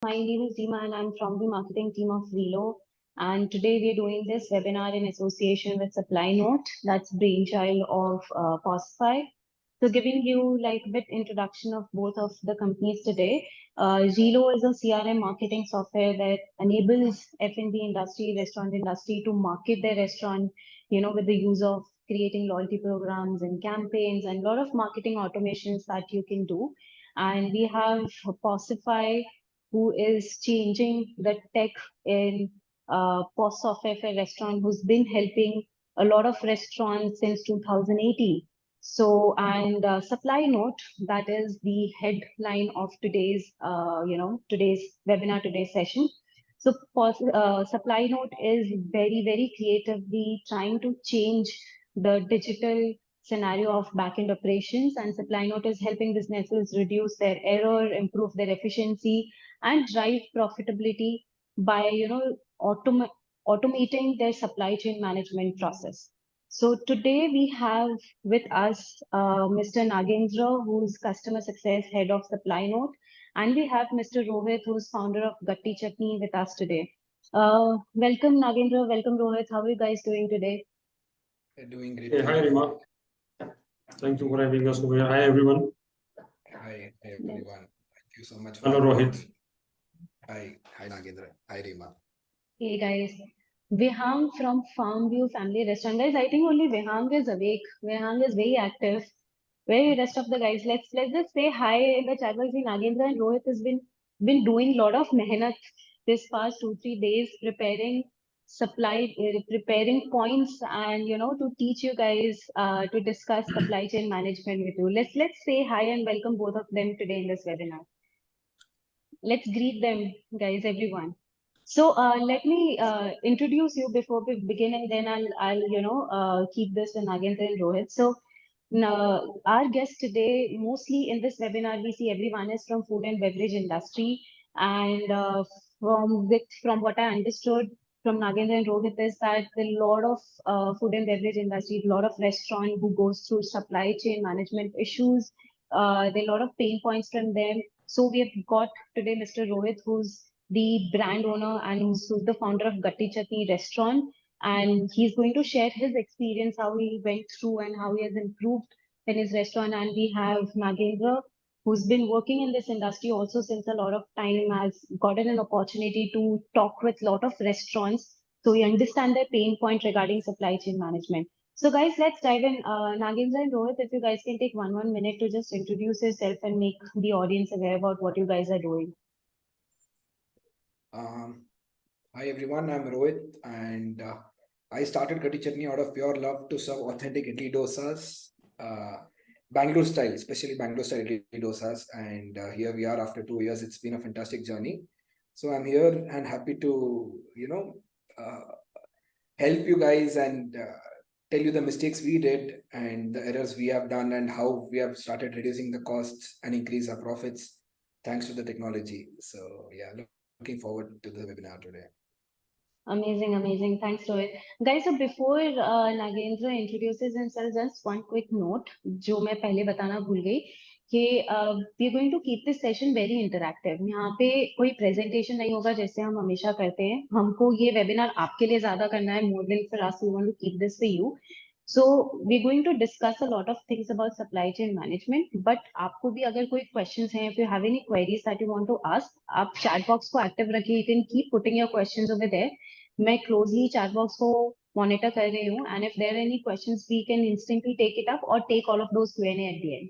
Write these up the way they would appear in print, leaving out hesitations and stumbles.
my name is Dima and I'm from the marketing team of Reelo. And today we're doing this webinar in association with SupplyNote, that's brainchild of Posify. So giving you like a bit introduction of both of the companies today. Reelo is a CRM marketing software that enables F&B industry, restaurant industry to market their restaurant, with the use of creating loyalty programs and campaigns and a lot of marketing automations that you can do. And we have Posify, who is changing the tech in POS software for restaurant, who's been helping a lot of restaurants since 2018. So, and SupplyNote, that is the headline of today's, today's webinar, today's session. So, SupplyNote is very, very creatively trying to change the digital scenario of backend operations, and SupplyNote is helping businesses reduce their error, improve their efficiency, and drive profitability by automating their supply chain management process. So today we have with us Mr. Nagendra, who's customer success head of SupplyNote, and we have Mr. Rohit, who's founder of Gatti Chutney, with us today. Welcome Nagendra, welcome Rohit. How are you guys doing today? Doing great. Hey, hi Rima. Thank you for having us over here. Hi everyone. Hi everyone. Thank you so much. Hello Rohit. Hi Nagendra. Hi Rima. Hey guys. Vihang from Farmview Family Restaurant. Guys, I think only Vihang is awake. Vihang is very active. Where are the rest of the guys? Let's just say hi in the chat box. Nagendra and Rohit has been doing a lot of mehnat this past 2-3 days, preparing points and to teach you guys to discuss supply chain management with you. Let's say hi and welcome both of them today in this webinar. Let's greet them, guys, everyone. So let me introduce you before we begin, and then I'll keep this with Nagendra and Rohit. So now, our guests today, mostly in this webinar, we see everyone is from food and beverage industry, and from what I understood from Nagendra and Rohit is that a lot of food and beverage industry, a lot of restaurant who goes through supply chain management issues. There are a lot of pain points from them. So we have got today Mr. Rohit, who's the brand owner and who's the founder of Gatti Chutney restaurant. And he's going to share his experience, how he went through and how he has improved in his restaurant. And we have Nagendra, who's been working in this industry also since a lot of time, has gotten an opportunity to talk with a lot of restaurants. So we understand their pain point regarding supply chain management. So guys, let's dive in. Nagendra and Rohit, if you guys can take one minute to just introduce yourself and make the audience aware about what you guys are doing. Hi everyone, I'm Rohit, and I started Gatti Chutney out of pure love to serve authentic idli dosas, Bangalore style, especially Bangalore style idli dosas. And here we are after 2 years. It's been a fantastic journey. So I'm here and happy to, help you guys and tell you the mistakes we did and the errors we have done and how we have started reducing the costs and increase our profits thanks to the technology. So yeah, looking forward to the webinar today. Amazing, amazing. Thanks, Rohit. Guys, so before Nagendra introduces himself, just one quick note, जो मैं पहले बताना भूल गई कि we are going to keep this session very interactive. यहाँ पे कोई presentation नहीं होगा जैसे हम हमेशा करते हैं. हमको ये webinar आपके लिए ज़्यादा करना है, more than for us. We want to keep this for you. So we're going to discuss a lot of things about supply chain management. But आपको भी अगर कोई questions हैं, if you have any queries that you want to ask, आप chat box को active रखिए. You can keep putting your questions over there. मैं closely chat box को monitor कर रही हूँ, and if there are any questions, we can instantly take it up or take all of those Q&A at the end.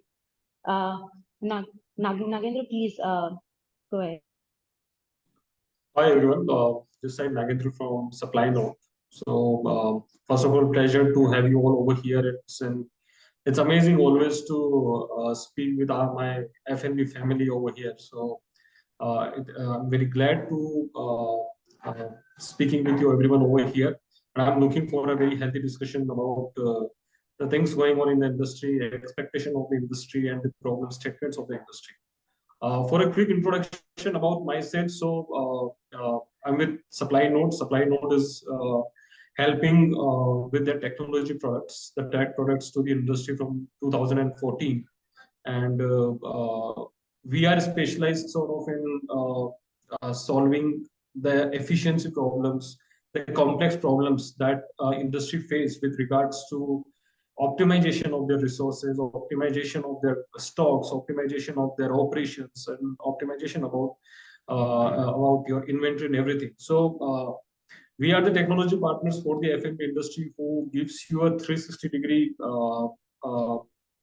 Nagendra, please go ahead. Hi everyone. This is Nagendra from SupplyNote. So first of all, pleasure to have you all over here. It's amazing always to speak with my F&B family over here. So I'm very glad to speaking with you everyone over here, and I'm looking for a very healthy discussion about the things going on in the industry, expectation of the industry, and the problem statements of the industry. For a quick introduction about myself, so I'm with SupplyNote. SupplyNote is helping with their technology products, the tech products to the industry from 2014, and we are specialized sort of in solving the efficiency problems, the complex problems that industry face with regards to optimization of their resources, optimization of their stocks, optimization of their operations, and optimization about your inventory and everything. So we are the technology partners for the F&B industry who gives you a 360-degree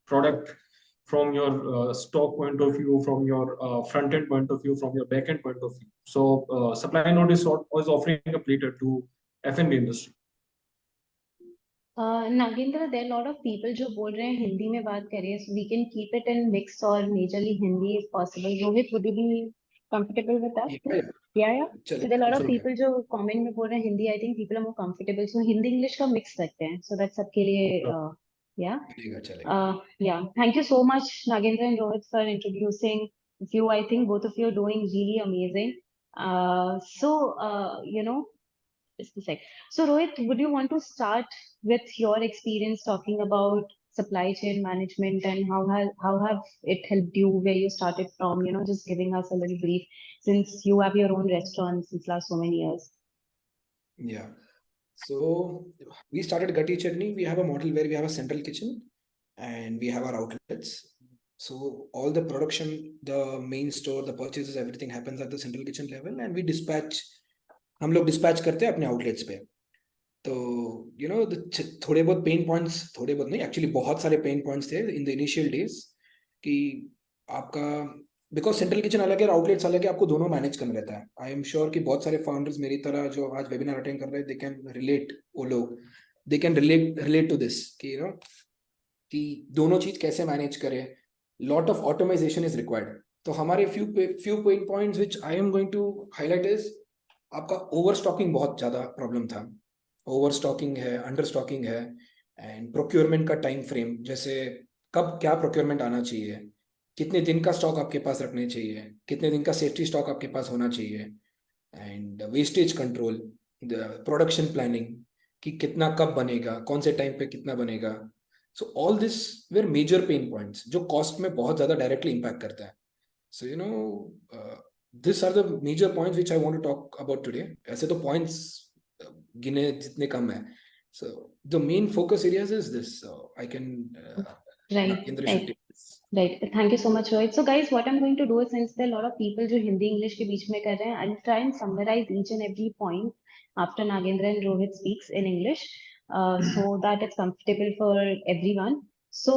product from your stock point of view, from your front-end point of view, from your back-end point of view. So SupplyNote is offering a platter to F&B industry. Nagendra, there are a lot of people जो बोल रहे हैं हिंदी में बात करिए, so we can keep it in mix or majorly Hindi if possible. Rohit, would you be comfortable with that? Yeah. So there are a lot of people जो comment में बोल रहे हैं Hindi. I think people are more comfortable. So Hindi English का mix रखते हैं. So that's सबके लिए yeah. Yeah. Thank you so much, Nagendra and Rohit, for introducing you. I think both of you are doing really amazing. You know. Just a sec. So, Rohit, would you want to start with your experience talking about supply chain management and how have it helped you where you started from? You know, just giving us a little brief since you have your own restaurant since last so many years. Yeah. So we started Gatti Chutney. We have a model where we have a central kitchen and we have our outlets. So all the production, the main store, the purchases, everything happens at the central kitchen level, and we dispatch. हम लोग dispatch करते हैं अपने outlets पे. तो you know थोड़े बहुत pain points, थोड़े बहुत नहीं, actually बहुत सारे pain points थे in the initial days कि आपका because central kitchen अलग है, outlets अलग है, आपको दोनों manage करना रहता है. I am sure कि बहुत सारे founders मेरी तरह जो आज webinar attend कर रहे हैं, they can relate, वो लोग they can relate to this कि you know कि दोनों चीज कैसे manage करें. Lot of automation is required. तो हमारे few pain points which I am going to highlight is आपका ओवरस्टॉकिंग बहुत ज्यादा प्रॉब्लम था. ओवरस्टॉकिंग है, अंडरस्टॉकिंग है, एंड प्रोक्योरमेंट का टाइम फ्रेम, जैसे कब क्या प्रोक्योरमेंट आना चाहिए, कितने दिन का स्टॉक आपके पास रखने चाहिए, कितने दिन का सेफ्टी स्टॉक आपके पास होना चाहिए, and wastage control, production planning कि कितना कब बनेगा, कौन से टाइम पे कितना बनेगा. So all this were major pain points जो कॉस्ट में बहुत ज्यादा डायरेक्टली इम्पैक्ट करता है. So you know these are the major points which I want to talk about today. ऐसे तो points गिने जितने कम है. So the main focus areas is this. So I can Right. Thank you so much, Rohit. So guys, what I'm going to do is since there are a lot of people जो Hindi English के बीच में कर रहे हैं, I'll try and summarize each and every point after Nagendra and Rohit speaks in English, so that it's comfortable for everyone. So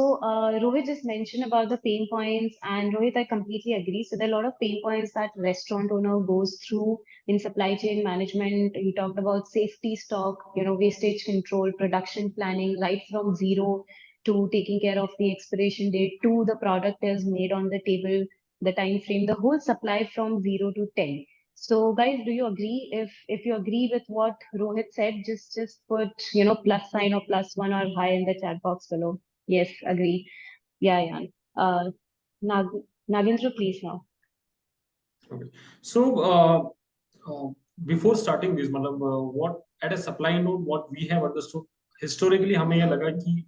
Rohit just mentioned about the pain points, and Rohit, I completely agree. So there are a lot of pain points that restaurant owner goes through in supply chain management. We talked about safety stock, you know, wastage control, production planning, right from zero to taking care of the expiration date to the product is made on the table, the time frame, the whole supply from 0 to 10. So guys, do you agree? If you agree with what Rohit said, just put, you know, plus sign or +1 or high in the chat box below. Yes, agree. Yeah. Nagendra, please now. Okay. So before starting this, what at a SupplyNote, what we have understood historically, हमें ये लगा कि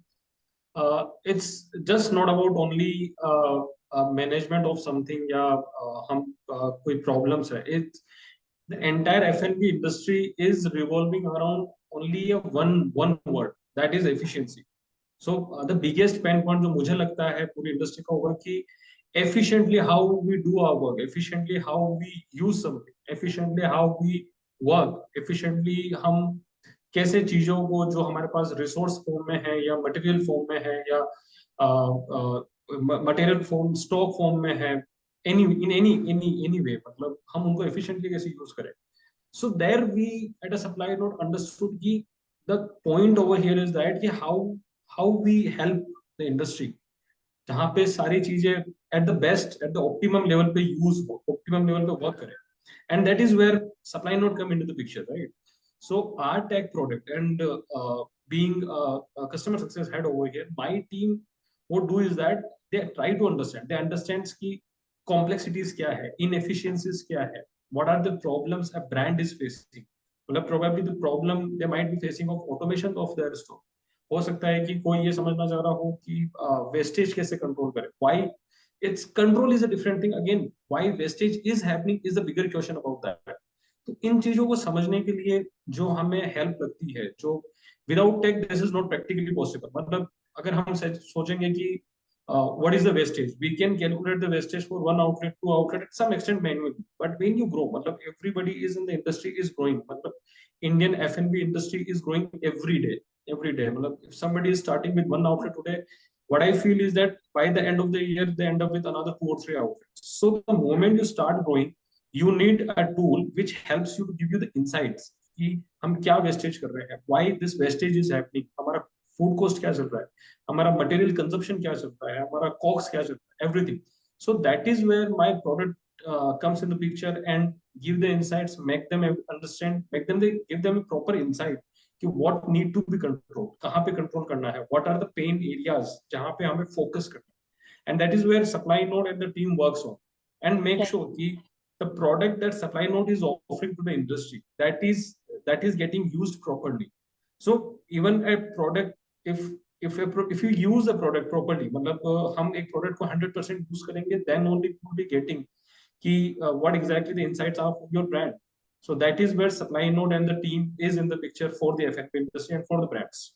it's just not about only management of something या हम कोई problems है. It's the entire F&B industry is revolving around only a one word, that is efficiency. So the biggest pain point जो मुझे लगता है पूरी इंडस्ट्री का होगा कि efficiently how we do our work, efficiently how we use something, efficiently how we work, efficiently हम कैसे चीजों को जो हमारे पास रिसोर्स फॉर्म में है या मटेरियल फॉर्म में है या मटेरियल फॉर्म स्टॉक फॉर्म में है, any way, मतलब हम उनको efficiently कैसे यूज करें. So there we at a SupplyNote understood कि the point over here is that कि how we help the industry जहाँ पे सारी चीजें at the best, at the optimum level पे use हो, optimum level पे work करें, and that is where SupplyNote come into the picture, right? So our tech product and being a customer success head over here, my team what do is that they try to understand, they understands कि complexities क्या है, inefficiencies क्या है, what are the problems a brand is facing. मतलब probably the problem they might be facing of automation of their store. हो सकता है कि कोई ये समझना चाह रहा हो कि वेस्टेज कैसे कंट्रोल करें. Why Its control is a different thing. Again, why wastage is happening is the bigger question about that. तो इन चीजों को समझने के लिए जो हमें हेल्प लगती है, जो without tech this is not practically possible. मतलब अगर हम सोचेंगे कि what is the wastage, we can calculate the wastage for one outlet, two outlet, at some extent manually. But when you grow, मतलब everybody is in the industry is growing. मतलब Indian F&B industry is growing every day, every day. मतलब if somebody is starting with one outlet today, what I feel is that by the end of the year they end up with another 2 or 3 outlets. So the moment you start growing, you need a tool which helps you to give you the insights कि हम क्या wastage कर रहे हैं, why this wastage is happening, हमारा food cost क्या चल रहा है, हमारा मटेरियल कंजप्शन क्या चल रहा है, हमारा कॉस्ट क्या चल रहा है, everything. So that is where my product comes in the picture and give the insights, make them understand, make them, they give them a proper insight कि what need to be controlled, कहाँ पे control करना है, what are the pain areas जहाँ पे हमें focus करना है. And that is where supply node and the team works on and make sure कि the product that supply node is offering to the industry, that is getting used properly. So even a product, if you use the product properly, मतलब हम एक product को 100% use करेंगे, then only we will be getting कि what exactly the insights are for your brand. So that is where supply node and the team is in the picture for the F&B industry and for the brands.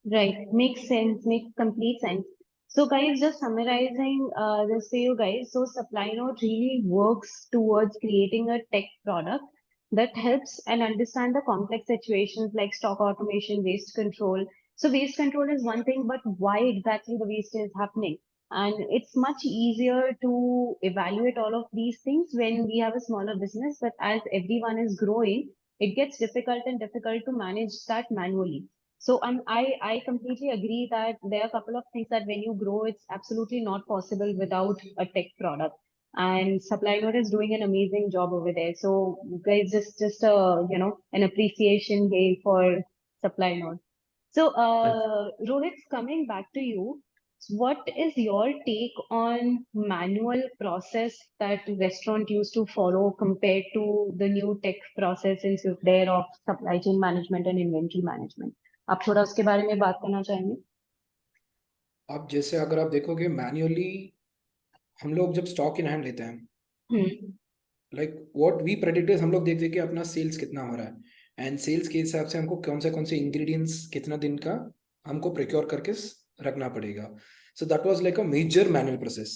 Right, makes sense, makes complete sense. So guys, just summarizing this for you guys. So SupplyNote really works towards creating a tech product that helps and understand the complex situations like stock automation, waste control. So waste control is one thing, but why exactly the waste is happening? And it's much easier to evaluate all of these things when we have a smaller business, but as everyone is growing, it gets difficult and difficult to manage that manually. So I completely agree that there are a couple of things that when you grow, it's absolutely not possible without a tech product. And SupplyNote is doing an amazing job over there. So guys, just an appreciation day for SupplyNote. So Rohit, coming back to you, what is your take on manual process that restaurant used to follow compared to the new tech process in there of supply chain management and inventory management? आप थोड़ा उसके बारे में बात करना चाहेंगे? अब जैसे अगर आप देखोगे मैन्युअली हम लोग जब स्टॉक इन हैंड लेते हैं, like what we predict is हम लोग देखते हैं कि अपना सेल्स कितना हो रहा है एंड सेल्स के हिसाब से हमको कौन से इंग्रेडिएंट्स कितना दिन का हमको प्रोक्योर करके रखना पड़ेगा. So that was like a major manual process.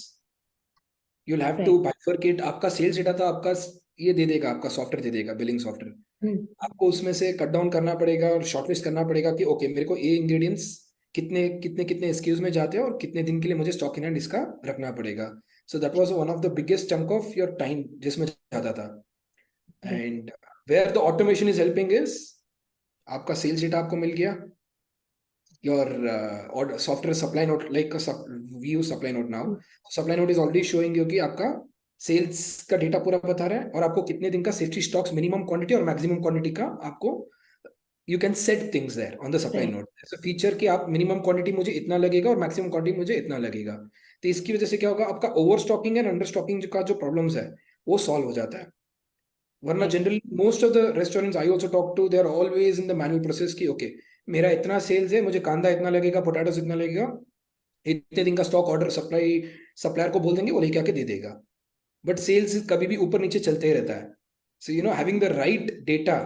you'll have to bifurcate. आपका सेल्स डेटा था, आपका ये दे देगा, आपका सॉफ्टवेयर दे देगा, बिलिंग सॉफ्टवेयर. आपको उसमें से कट डाउन करना पड़ेगा और शॉर्टलिस्ट करना पड़ेगा कि ओके मेरे को ये इंग्रेडिएंट्स कितने कितने कितने एसक्यूज में जाते हैं और कितने दिन के लिए मुझे स्टॉक इन हैंड इसका रखना पड़ेगा. So that was one of the biggest chunk of your time जिसमें जाता था. And where the automation is helping is आपका सेल्स डेटा आपको मिल गया. your order software SupplyNote, like we use SupplyNote now. SupplyNote is already showing you कि आपका sales का डेटा पूरा बता रहा है और आपको कितने दिन का सेफ्टी स्टॉक्स मिनिमम क्वांटिटी और मैक्सिमम क्वांटिटी का आपको you can set things there on the SupplyNote. ऐसा फीचर कि आप मिनिमम क्वांटिटी मुझे इतना लगेगा और मैक्सिमम क्वांटिटी मुझे इतना लगेगा. तो इसकी वजह से क्या होगा, आपका over stocking and under stocking का जो प्रॉब्लम्स है वो सॉल्व हो जाता है. वरना generally most of the restaurants I also talk to, they are always in the manual process की ओके मेरा इतना सेल्स है, मुझे कांदा इतना लगेगा, पोटैटोस इतना लगेगा, इतने दिन का स्टॉक ऑर्डर सप्लायर को बोल देंगे, वो लेके आके दे देगा. बट सेल्स कभी भी ऊपर नीचे चलते ही रहता है. So having the right data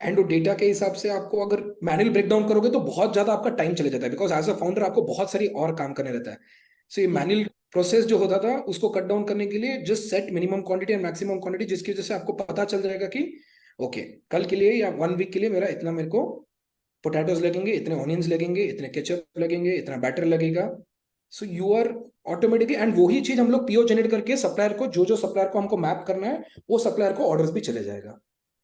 and वो डेटा के हिसाब से आपको अगर मैनुअल ब्रेकडाउन करोगे तो बहुत ज्यादा आपका टाइम चले जाता है, बिकॉज एज अ फाउंडर आपको बहुत सारी और काम करने रहता है. सो ये मैनुअल प्रोसेस जो होता था उसको कट डाउन करने के लिए just set minimum quantity and maximum quantity, जिसकी वजह से आपको पता चल जाएगा कि ओके कल के लिए या 1 वीक के लिए मेरा इतना मेरे को पोटैटोज लगेंगे, इतने ऑनियंस लगेंगे, इतने केचप लगेंगे, इतना बैटर लगेगा. So you are automatically, and वही चीज हम लोग पीओ जनरेट करके सप्लायर को जो सप्लायर को हमको मैप करना है वो सप्लायर को ऑर्डर्स भी चले जाएगा.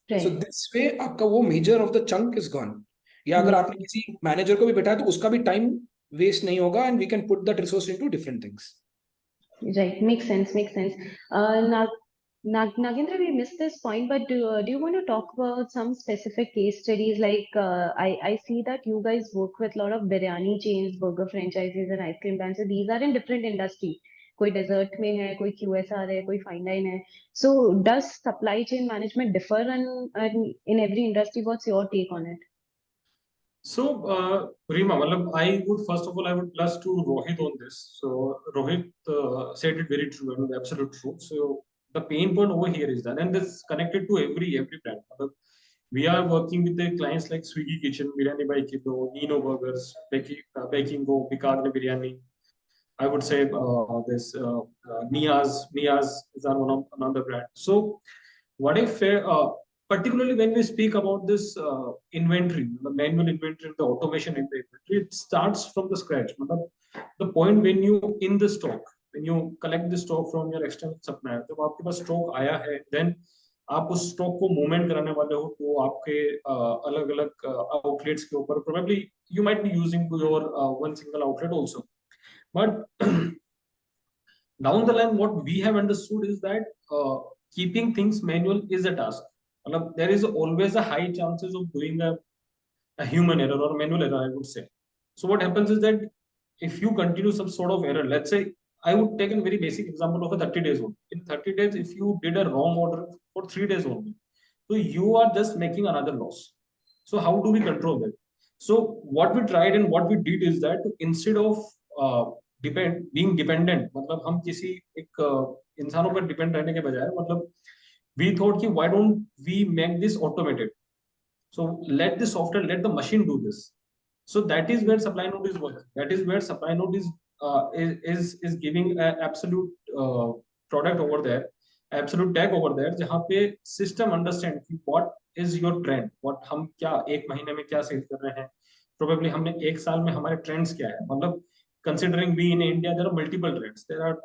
सो दिस वे आपका वो measure of the chunk is gone. या अगर आपने किसी मैनेजर को भी बैठाया तो उसका भी टाइम वेस्ट नहीं होगा and we can put that resource into different things. Right, makes sense, makes sense. Nagendra, we missed this point, but do you want to talk about some specific case studies? Like, I see that you guys work with a lot of biryani chains, burger franchises, and ice cream brands. So these are in different industry. कोई dessert में है, कोई QSR है, कोई fine dine है. So does supply chain management differ in every industry? What's your take on it? So, Rima, I would first of all I would plus to Rohit on this. So Rohit said it very true and absolute truth. So the pain point over here is that, and this is connected to every brand. We are working with the clients like Swiggy Kitchen, Biryani by Kilo, Nino Burgers, Baking Go, Bikagne Biryani. I would say this Niaz is another brand. So what if particularly when we speak about this inventory, the manual inventory, the automation in the inventory, it starts from the scratch. The point when you in the stock, when you collect the stock from your external supplier, जब आपके पास stock आया है, then आप उस stock को movement कराने वाले हो तो आपके अलग-अलग outlets के ऊपर probably you might be using your one single outlet also, but down the line what we have understood is that keeping things manual is a task. There is always a high chances of doing a human error or manual error, I would say. So what happens is that if you continue some sort of error, let's say I would take a very basic example of a 30 days old. In 30 days, if you did a wrong order for 3 days only, so you are just making another loss. So how do we control that? So what we tried and what we did is that instead of being dependent, मतलब हम किसी एक इंसानों पर depend रहने के बजाय मतलब we thought कि why don't we make this automated? So let the software, let the machine do this. So that is where SupplyNote is working. That is where SupplyNote is giving an absolute product over there, absolute tag over there, जहाँ पे system understand कि what is your trend, what हम क्या एक महीने में क्या sales कर रहे हैं, probably हमने एक साल में हमारे trends क्या है, मतलब considering we in India there are multiple trends, there are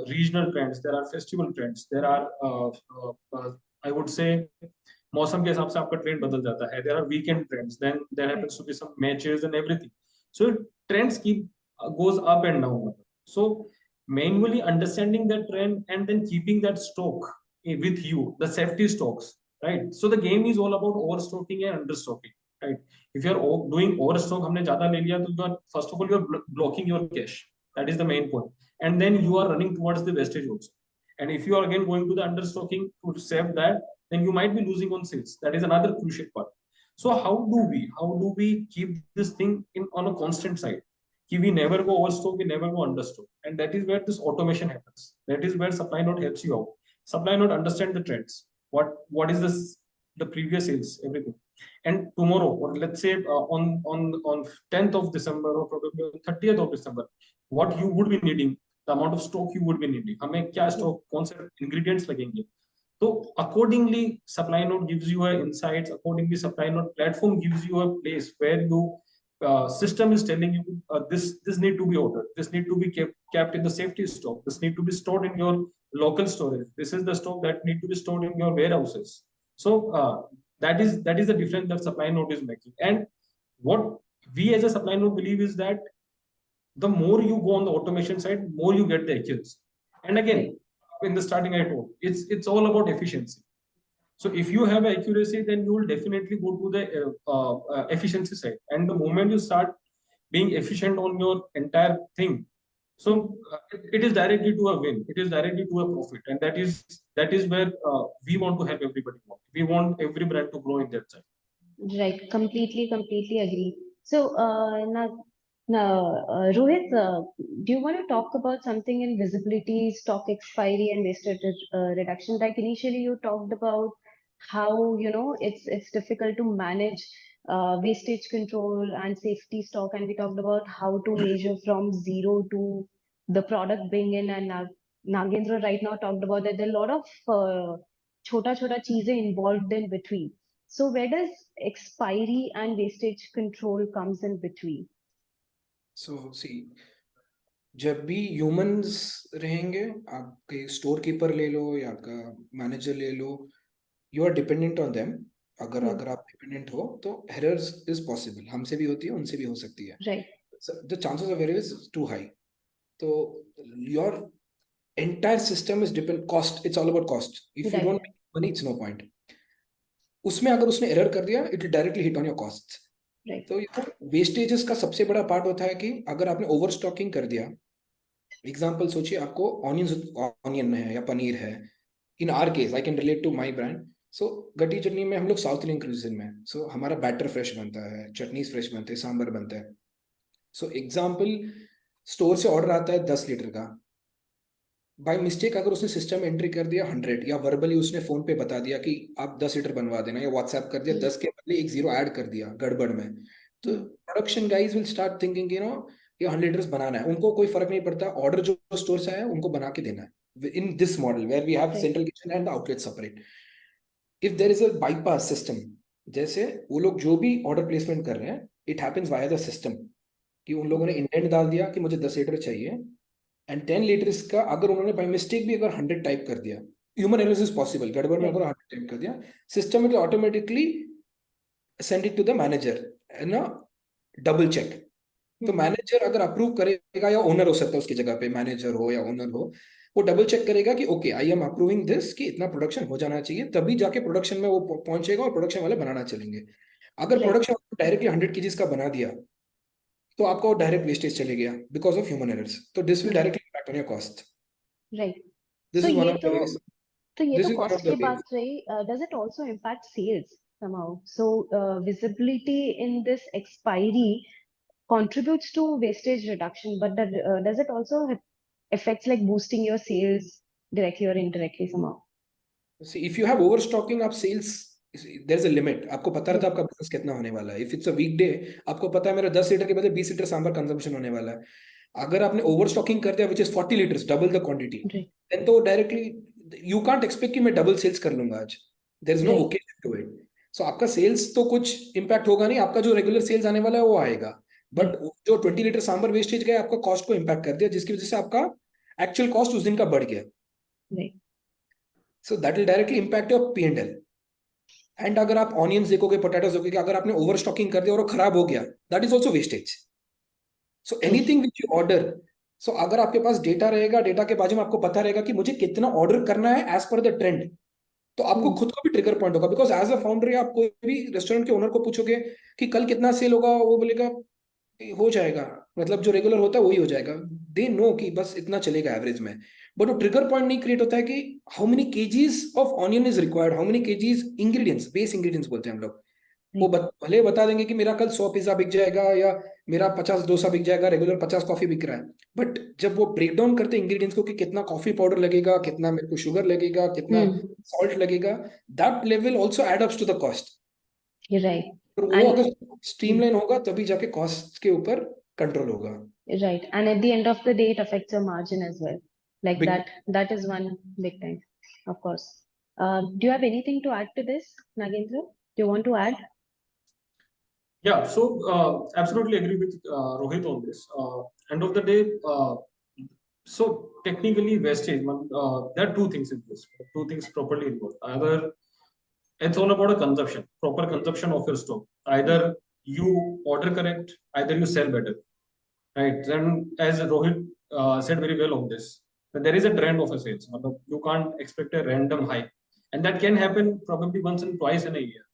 regional trends, there are festival trends, there are I would say मौसम के हिसाब से आपका ट्रेंड बदल जाता है there are weekend trends then there happens to be some matches and everything so trends keep goes up and down so manually understanding that trend and then keeping that stock with you the safety stocks right so the game is all about overstocking and understocking right if you are doing overstock हमने ज्यादा ले लिया तो you are first of all you are blocking your cash that is the main point and then you are running towards the wastage also and if you are again going to the understocking to save that then you might be losing on sales. That is another crucial part. So how do we keep this thing in on a constant side? We never go overstock, we never go understock. And that is where this automation happens. That is where SupplyNote helps you out. SupplyNote understand the trends. What is this the previous sales, everything. And tomorrow, or let's say on 10th of December or probably 30th of December, what you would be needing, the amount of stock you would be needing. हमें क्या stock, कौन से ingredients लगेंगे. So accordingly, SupplyNote gives you insights. Accordingly, SupplyNote platform gives you a place where you system is telling you this need to be ordered. This need to be kept in the safety stock. This need to be stored in your local storage. This is the stock that need to be stored in your warehouses. So that is the difference that SupplyNote is making. And what we as a SupplyNote believe is that the more you go on the automation side, more you get the accuracy. And again, in the starting I told, it's all about efficiency. So if you have accuracy, then you will definitely go to the efficiency side. And the moment you start being efficient on your entire thing, so it is directly to a win. It is directly to a profit, and that is where we want to help everybody. We want every brand to grow in that side. Right, completely agree. So, now, Rohit, do you want to talk about something in visibility, stock expiry, and wastage reduction? Like initially, you talked about how it's difficult to manage wastage control and safety stock, and we talked about how to measure from zero to the product being in. And Nagendra right now talked about that there are a lot of chota cheezeं involved in between. So where does expiry and wastage control comes in between? So see, जब भी humans रहेंगे, आपके store keeper ले लो या आपका manager ले लो, you are dependent on them. अगर आप डिपेंडेंट हो तो एरर्स इज पॉसिबल, हमसे भी होती है, उनसे भी हो सकती है. The chances of error is too high. तो your entire system is depend cost. It's all about cost. If you don't make money, it's no point. उसमें अगर उसने एरर कर दिया, it will directly hit on your costs. तो vestiges का सबसे बड़ा पार्ट होता है कि अगर आपने ओवर स्टॉकिंग कर दिया. एग्जांपल सोचिए, आपको ऑनियन है या पनीर है. In our case, I can relate to my brand. So Gatti chutney में हम लोग साउथ इंडियन क्यूजिन में, सो हमारा बैटर फ्रेश बनता है, चटनीज फ्रेश बनते हैं, सांभर बनता है. सो एग्जाम्पल, स्टोर से ऑर्डर आता है 10 लीटर का, बाय मिस्टेक अगर उसने सिस्टम में एंट्री कर दिया 100, या वर्बली उसने फोन पे बता दिया कि आप 10 लीटर बनवा देना, या व्हाट्सएप कर दिया 10 के बदले एक जीरो ऐड कर दिया गड़बड़ में, तो production guys will start thinking ये 100 लीटर्स बनाना है. उनको कोई फर्क नहीं पड़ता, ऑर्डर जो स्टोर से आया उनको बना के देना है. In this model where we have central kitchen and outlet separate, if there is a bypass system, जैसे वो लोग जो भी ऑर्डर प्लेसमेंट कर रहे हैं, it happens via the system, कि उन लोगों ने इंटेंट डाल दिया कि मुझे 10 लीटर चाहिए, एंड 10 लीटर्स का अगर उन्होंने बाई मिस्टेक भी अगर 100 टाइप कर दिया, ह्यूमन एरर्स इज पॉसिबल, गड़बड़ में अगर 100 टाइप कर दिया, system will automatically send it to the manager ना, डबल चेक. तो मैनेजर अगर अप्रूव करेगा, या ओनर हो सकता है उसकी जगह पे, मैनेजर हो या ओनर हो, वो डबल चेक करेगा कि okay I am approving this, कि इतना प्रोडक्शन हो जाना चाहिए, तभी जाके प्रोडक्शन में वो पहुंचेगा और प्रोडक्शन वाले बनाना चलेंगे. अगर प्रोडक्शन डायरेक्टली 100 kgs का बना दिया, तो आपका वो डायरेक्ट वेस्टेज चले गया बिकॉज ऑफ ह्यूमन एरर्स, तो this will directly impact on your cost. Right. This so is one ये ऑफ द वेज. तो ये दिस तो is one of cost the key ways. बात रही. Does it also impact sales somehow? So visibility in this expiry contributes to wastage reduction, but does it also affects like boosting your sales directly or indirectly somehow? See, if you have overstocking of sales, there is a limit. आपको पता रहता है आपका business कितना होने वाला है. If it's अ वीकडे, आपको पता है मेरा 10 लीटर के बदले 20 लीटर सांभर कंजम्पशन होने वाला है. अगर आपने ओवरस्टॉकिंग कर दिया which is 40 litres, double the quantity, then तो डायरेक्टली यू कांट एक्सपेक्ट कि मैं डबल सेल्स कर लूंगा आज. There is no occasion to it. So आपका सेल्स तो कुछ इम्पैक्ट होगा नहीं, आपका जो रेगुलर सेल्स आने वाला है वो आएगा, बट जो 20 लीटर सांभर वेस्टेज गया आपका कॉस्ट को इम्पैक्ट कर दिया, जिसकी वजह से आपका एक्चुअल कॉस्ट उस दिन का बढ़ गया. So that will directly impact your P&L. And अगर आप ऑनियंस देखोगे, पोटैटोस देखोगे, अगर आपने ओवर स्टॉकिंग कर दिया और वो खराब हो गया, that is also wastage. So anything which you order, so अगर आपके पास डेटा रहेगा, डेटा के बाजू में आपको पता रहेगा कि मुझे कितना ऑर्डर करना है एज पर द ट्रेंड, तो आपको खुद को भी ट्रिगर पॉइंट होगा. बिकॉज एज अ फाउंडर आप कोई भी रेस्टोरेंट के ओनर को पूछोगे कि कल कितना सेल होगा, वो बोलेगा हो जाएगा, मतलब जो रेगुलर होता है वही हो जाएगा. दे नो कि बस इतना चलेगा एवरेज में, बट वो ट्रिगर पॉइंट नहीं क्रिएट होता है कि how many KGs of onion is required, how many KGs ingredients, base ingredients बोलते हैं हम लोग. वो भले बता देंगे कि मेरा कल 100 पिज्जा बिक जाएगा, या मेरा 50 डोसा बिक जाएगा, रेगुलर 50 कॉफी बिक रहा है, बट जब वो ब्रेक डाउन करते हैं इंग्रेडिएंट्स को कि कितना कॉफी पाउडर लगेगा, कितना मेरे को शुगर लगेगा, कितना सॉल्ट लगेगा, that level also add ups to the cost. Right. तो वो अगर स्ट्रीमलाइन होगा तभी जाके कॉस्ट के ऊपर कंट्रोल होगा. Right. And at the end of the day, it affects your margin as well. Like Big. that is one big thing, of course. Do you have anything to add to this, Nagendra? Do you want to add? Yeah, so absolutely agree with Rohit on this. End of the day, so technically wastage, there are two things in this, two things properly involved. Either it's all about a consumption, proper consumption of your stock. Either you order correct, either you sell better. Right. And as Rohit said very well on this, that there is a trend of a sales. You can't expect a random hike. And that can happen probably once and twice in a year.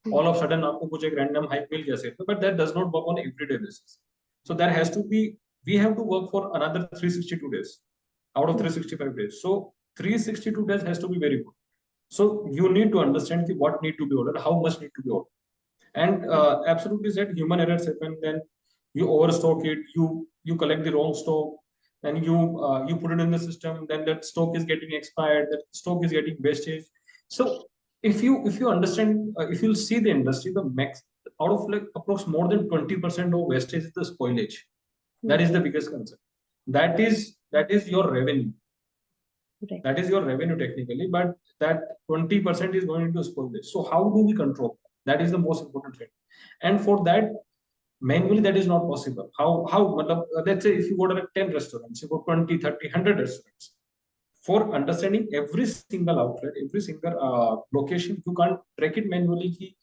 All of a sudden, आपको कुछ एक random hike मिल गया sales, but that does not work on everyday basis. So there has to be, we have to work for another 362 days out of 365 days. So 362 days has to be very good. So you need to understand what need to be ordered, how much need to be ordered. And absolutely said, human errors happen. Then you overstock it, you collect the wrong stock, and you put it in the system. Then that stock is getting expired. That stock is getting wastage. So if you understand, if you'll see the industry, the max out of like approx more than 20% of wastage is the spoilage. That is the biggest concern. That is your revenue. Okay. That is your revenue technically, but that 20% is going into spoilage. So how do we control? That is the most important thing. And for that, manually that is not possible. How let's say if you go to 10 restaurants, you go 20, 30, 100 restaurants. For understanding every single outlet, every single location, you can't track it manually कि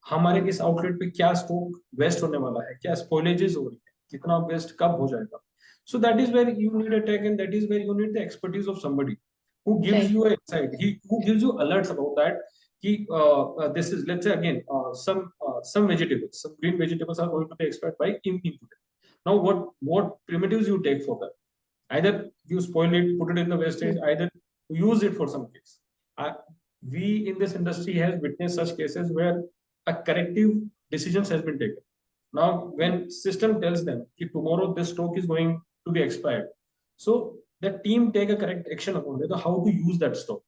हमारे इस outlet पे क्या stock waste होने वाला है, क्या spoilages हो रही है, कितना waste कब हो जाएगा. So that is where you need a tech, and that is where you need the expertise of somebody who gives you an insight, who gives you alerts about that. This is, let's say again, some vegetables, some green vegetables are going to be expired by in. Now what primitives you take for that? Either you spoil it, put it in the wastage, either use it for some case. we in this industry has witnessed such cases where a corrective decisions has been taken. Now, when system tells them that tomorrow this stock is going to be expired, so the team take a correct action upon it, how to use that stock.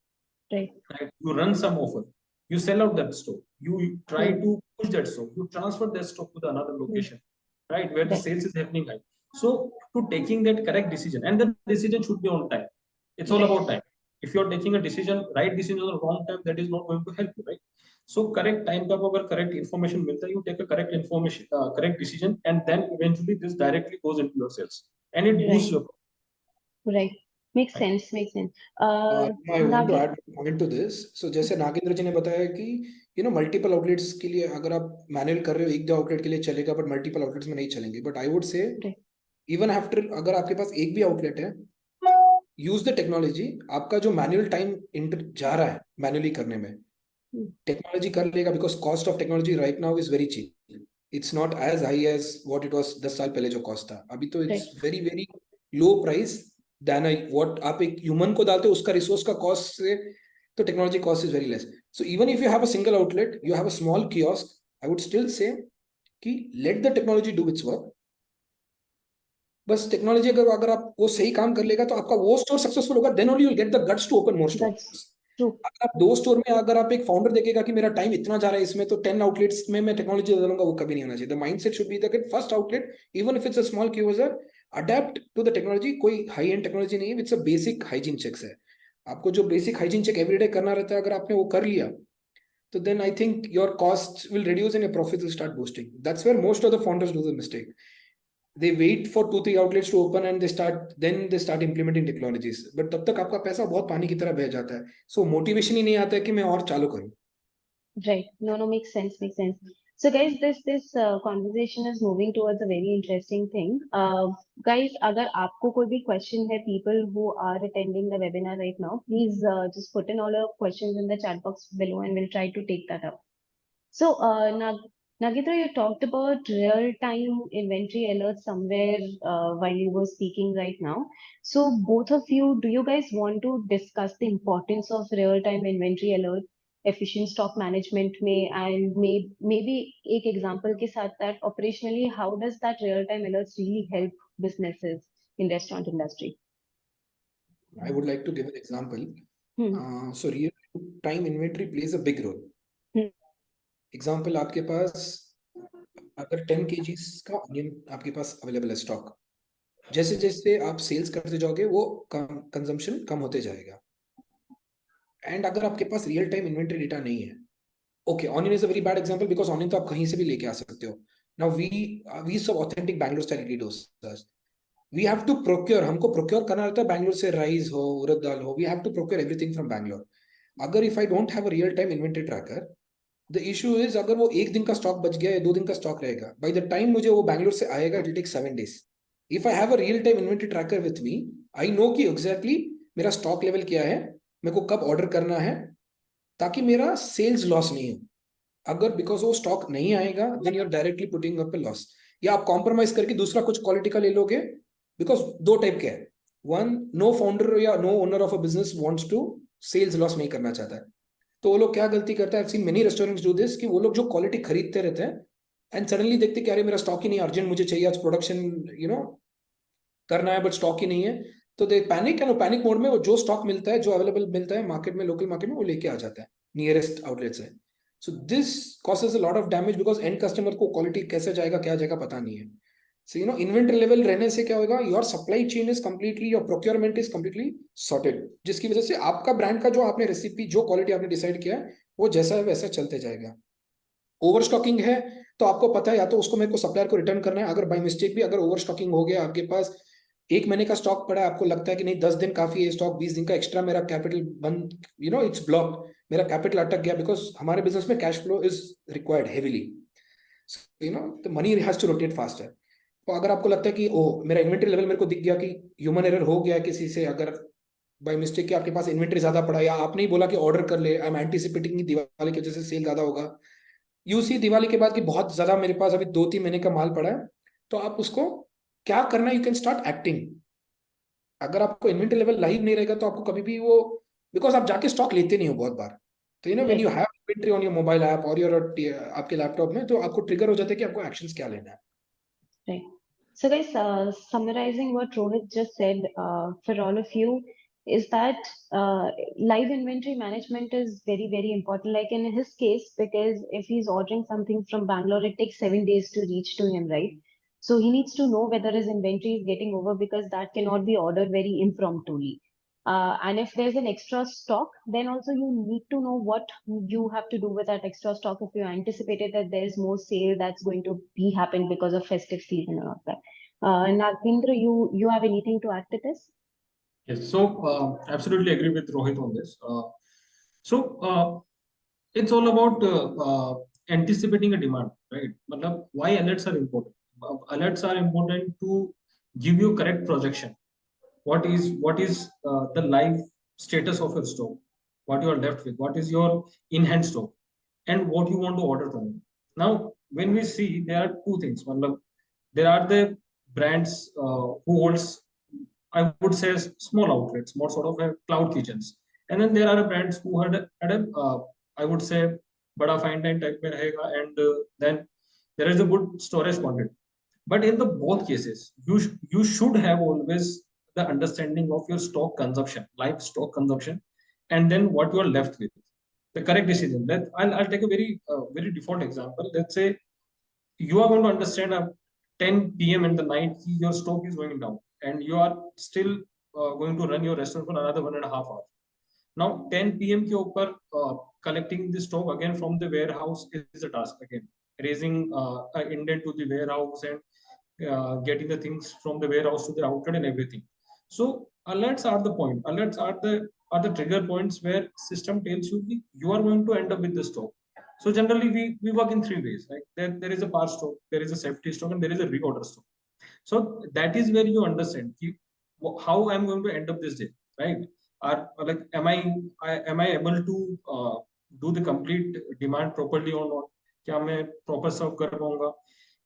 Right. Right? You run some offer, you sell out that stock, you try to push that stock, you transfer that stock to the another location, right, where the Right. sales is happening high. So to taking that correct decision, and the decision should be on time. It's all Right. about time. If you're taking a decision, right decision on the wrong time, that is not going to help you, right? So correct time पे अगर correct information मिलता है, you take a correct information, correct decision, and then eventually this directly goes into your sales, and it boosts Right. your Right. Makes right. sense. Makes sense. I want to Nagi, add one point to this. So जैसे नागेंद्र जी ने बताया कि multiple outlets के लिए अगर आप manual कर रहे हो, एक दो आउटलेट के लिए चलेगा, बट मल्टीपल आउटलेट्स में नहीं चलेंगे. But I would say even after, अगर आपके पास एक भी आउटलेट है, यूज द टेक्नोलॉजी. आपका जो मैनुअल टाइम जा रहा है मैनुअली करने में, टेक्नोलॉजी कर लेगा, because cost of technology right now is very cheap. It's not as high as what it was 10 साल पहले जो कॉस्ट था. अभी तो it's very very low price then what आप एक ह्यूमन को डालते हो उसका रिसोर्स का कॉस्ट से, तो technology cost is very less. So even if you have a single outlet, you have a small kiosk, I would still say कि let the technology do its work. बस technology अगर आप वो सही काम कर लेगा तो आपका वो स्टोर सक्सेसफुल होगा. Then only you will get the guts to open more stores. अगर आप 2 स्टोर में, अगर आप एक फाउंडर देखेगा कि मेरा टाइम इतना जा रहा है इसमें, तो 10 आउटलेट्स में मैं टेक्नोलॉजी डालूंगा, वो कभी नहीं होना चाहिए. The mindset should be that first outlet, even if it's a small kiosk, adapt to the technology. कोई हाई एंड टेक्नोलॉजी नहीं है, it's a basic hygiene checks है. आपको जो बेसिक हाइजीन चेक एवरीडे करना रहता है, अगर आपने वो कर लिया, तो then I think your cost will reduce and your profit will start boosting. That's where most of the founders do the mistake. They wait for 2-3 outlets to open and they start implementing technologies. But तब तक आपका पैसा बहुत पानी की तरह बह जाता है. So motivation ही नहीं आता है कि मैं और चालू करूं. right. No, makes sense. Makes sense. So, guys, this conversation is moving towards a very interesting thing. Guys, अगर आपको कोई भी question है, people who are attending the webinar right now, please just put in all your questions in the chat box below, and we'll try to take that up. So, Nagita, you talked about real-time inventory alerts somewhere while you were speaking right now. So, both of you, do you guys want to discuss the importance of real-time inventory alert, efficient stock management में, and maybe एक example के साथ that operationally, how does that real-time alerts really help businesses in restaurant industry? I would like to give an example. So real-time inventory plays a big role. Example, आपके पास अगर 10 kg का onion आपके पास available है stock, जैसे जैसे आप sales करते जाओगे वो कंजम्पशन कम होते जाएगा. एंड अगर आपके पास रियल टाइम इन्वेंटरी डेटा नहीं है, okay, onion is a very bad example because onion तो आप कहीं से भी लेके आ सकते हो. नाउ वी सब authentic Bangalore style idli dosas, we have to procure, हमको प्रोक्योर करना रहता है बैंगलोर से, राइस हो, उड़द दाल हो, we have to procure everything from Bangalore. अगर if I don't have a real time inventory tracker, the issue is अगर वो एक दिन का स्टॉक बच गया या 2 दिन का स्टॉक रहेगा, बाय द टाइम मुझे वो बैंगलोर से आएगा it will take 7 days. If I have a real time inventory tracker with me, I know कि एग्जैक्टली मेरा स्टॉक लेवल क्या है, मेरे को कब ऑर्डर करना है, ताकि मेरा सेल्स लॉस नहीं हो. अगर बिकॉज वो स्टॉक नहीं आएगा, then you are directly putting up a loss. या आप कॉम्प्रोमाइज करके दूसरा कुछ क्वालिटी का ले लोगे, बिकॉज 2 टाइप के हैं. वन, नो फाउंडर या no owner of a business wants to sales loss नहीं करना चाहता है. तो वो लोग क्या गलती करते हैं, I have seen many restaurants do this, कि वो लोग जो क्वालिटी खरीदते रहते हैं एंड सडनली देखते कि अरे मेरा स्टॉक ही नहीं, अर्जेंट मुझे चाहिए आज प्रोडक्शन करना है, बट स्टॉक ही नहीं है. तो they panic, and panic mode में वो जो स्टॉक मिलता है, जो अवेलेबल मिलता है मार्केट में, लोकल मार्केट में, वो लेके आ जाता है नियरेस्ट आउटलेट से. So this causes a lot of damage because and customer को क्वालिटी कैसे जाएगा, क्या जाएगा, पता नहीं है. सो इन्वेंटरी लेवल रहने से क्या होगा, your supply chain is completely, your procurement is completely sorted, जिसकी वजह से आपका ब्रांड का जो आपने रेसिपी, जो क्वालिटी आपने डिसाइड किया है, वो जैसा है वैसा चलते जाएगा. ओवर स्टॉकिंग है तो आपको पता है, या तो उसको मेरे को सप्लायर को रिटर्न करना है. अगर बाय मिस्टेक भी अगर ओवर स्टॉकिंग हो गया, आपके पास 1 महीने का स्टॉक पड़ा है, आपको लगता है कि नहीं 10 दिन काफी है स्टॉक, 20 दिन का एक्स्ट्रा मेरा कैपिटल बंद, इट्स ब्लॉक, मेरा कैपिटल अटक गया, बिकॉज हमारे बिजनेस में cash flow is required heavily. The money has to rotate faster. तो अगर आपको लगता है कि मेरा इन्वेंटरी लेवल मेरे को दिख गया कि ह्यूमन एरर हो गया किसी से, अगर बाय मिस्टेक कि आपके पास इन्वेंटरी ज्यादा पड़ा, या आपने ही बोला कि ऑर्डर कर ले, आई एम एंटिसिपेटिंग कि दिवाली की वजह से सेल ज्यादा होगा, यू सी दिवाली के बाद कि बहुत ज्यादा मेरे पास अभी 2-3 महीने का माल पड़ा है, तो आप उसको क्या करना है, यू कैन स्टार्ट एक्टिंग. अगर आपको इन्वेंटरी लेवल लाइव नहीं रहेगा तो आपको कभी भी वो, बिकॉज आप जाके स्टॉक लेते नहीं हो बहुत बार, तो when Right. you have inventory on your mobile app or your आपके लैपटॉप में, तो आपको ट्रिगर हो जाता है कि आपको एक्शंस क्या लेना है. Right. So, guys, summarizing what Rohit just said for all of you is that live inventory management is very, very important. Like in his case, because if he's ordering something from Bangalore, it takes 7 days to reach to him, right? So he needs to know whether his inventory is getting over because that cannot be ordered very impromptu. And if there's an extra stock, then also you need to know what you have to do with that extra stock if you anticipated that there's more sale that's going to be happen because of festive season and all that. Nagindra, you have anything to add to this? Yes, so absolutely agree with Rohit on this. So it's all about anticipating a demand, right? Matlab, why alerts are important? Alerts are important to give you correct projection. What is the live status of your stock? What you are left with? What is your in-hand stock? And what you want to order from it. Now, when we see, there are two things. Matlab, there are the brands who holds, I would say, small outlets, more sort of a cloud kitchens. And then there are brands who had a I would say, bada fine dine type mein rahega, and then there is a good storage quantity. But in the both cases, you should have always the understanding of your stock consumption, live stock consumption, and then what you are left with. The correct decision. I'll take a very default example. Let's say you are going to understand at 10 p.m. in the night your stock is going down and you are still going to run your restaurant for another 1.5 hours. Now 10 p.m. के ऊपर collecting the stock again from the warehouse is a task again. Raising an indent to the warehouse and getting the things from the warehouse to the outlet and everything. So alerts are the point. Alerts are the trigger points where system tells you you are going to end up with the stock. So generally we work in three ways. Like there is a par stock, there is a safety stock, and there is a reorder stock. So that is where you understand how I'm going to end up this day, right? Are like am I able to do the complete demand properly or not? क्या मैं proper serve कर पाऊंगा?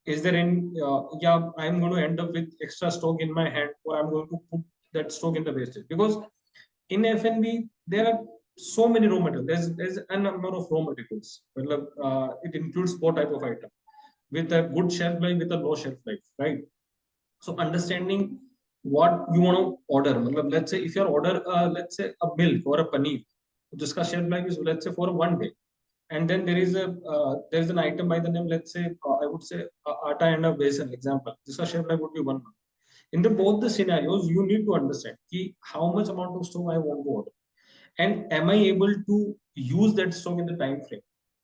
Is there any yeah, I'm going to end up with extra stock in my hand, or I'm going to put that stock in the wastage? Because in F&B there are so many raw materials. There's a number of raw materials. It includes four type of item with a good shelf life, with a low shelf life, right? So understanding what you want to order. Let's say if you order let's say a milk or a paneer, jiska shelf life is let's say for 1 day, and then there's an item by the name, let's say I would say atta and a besan example, jiska shelf life would be 1 month. In both the scenarios, you need to understand how much amount of stock I want to order, and am I able to use that stock in the time frame.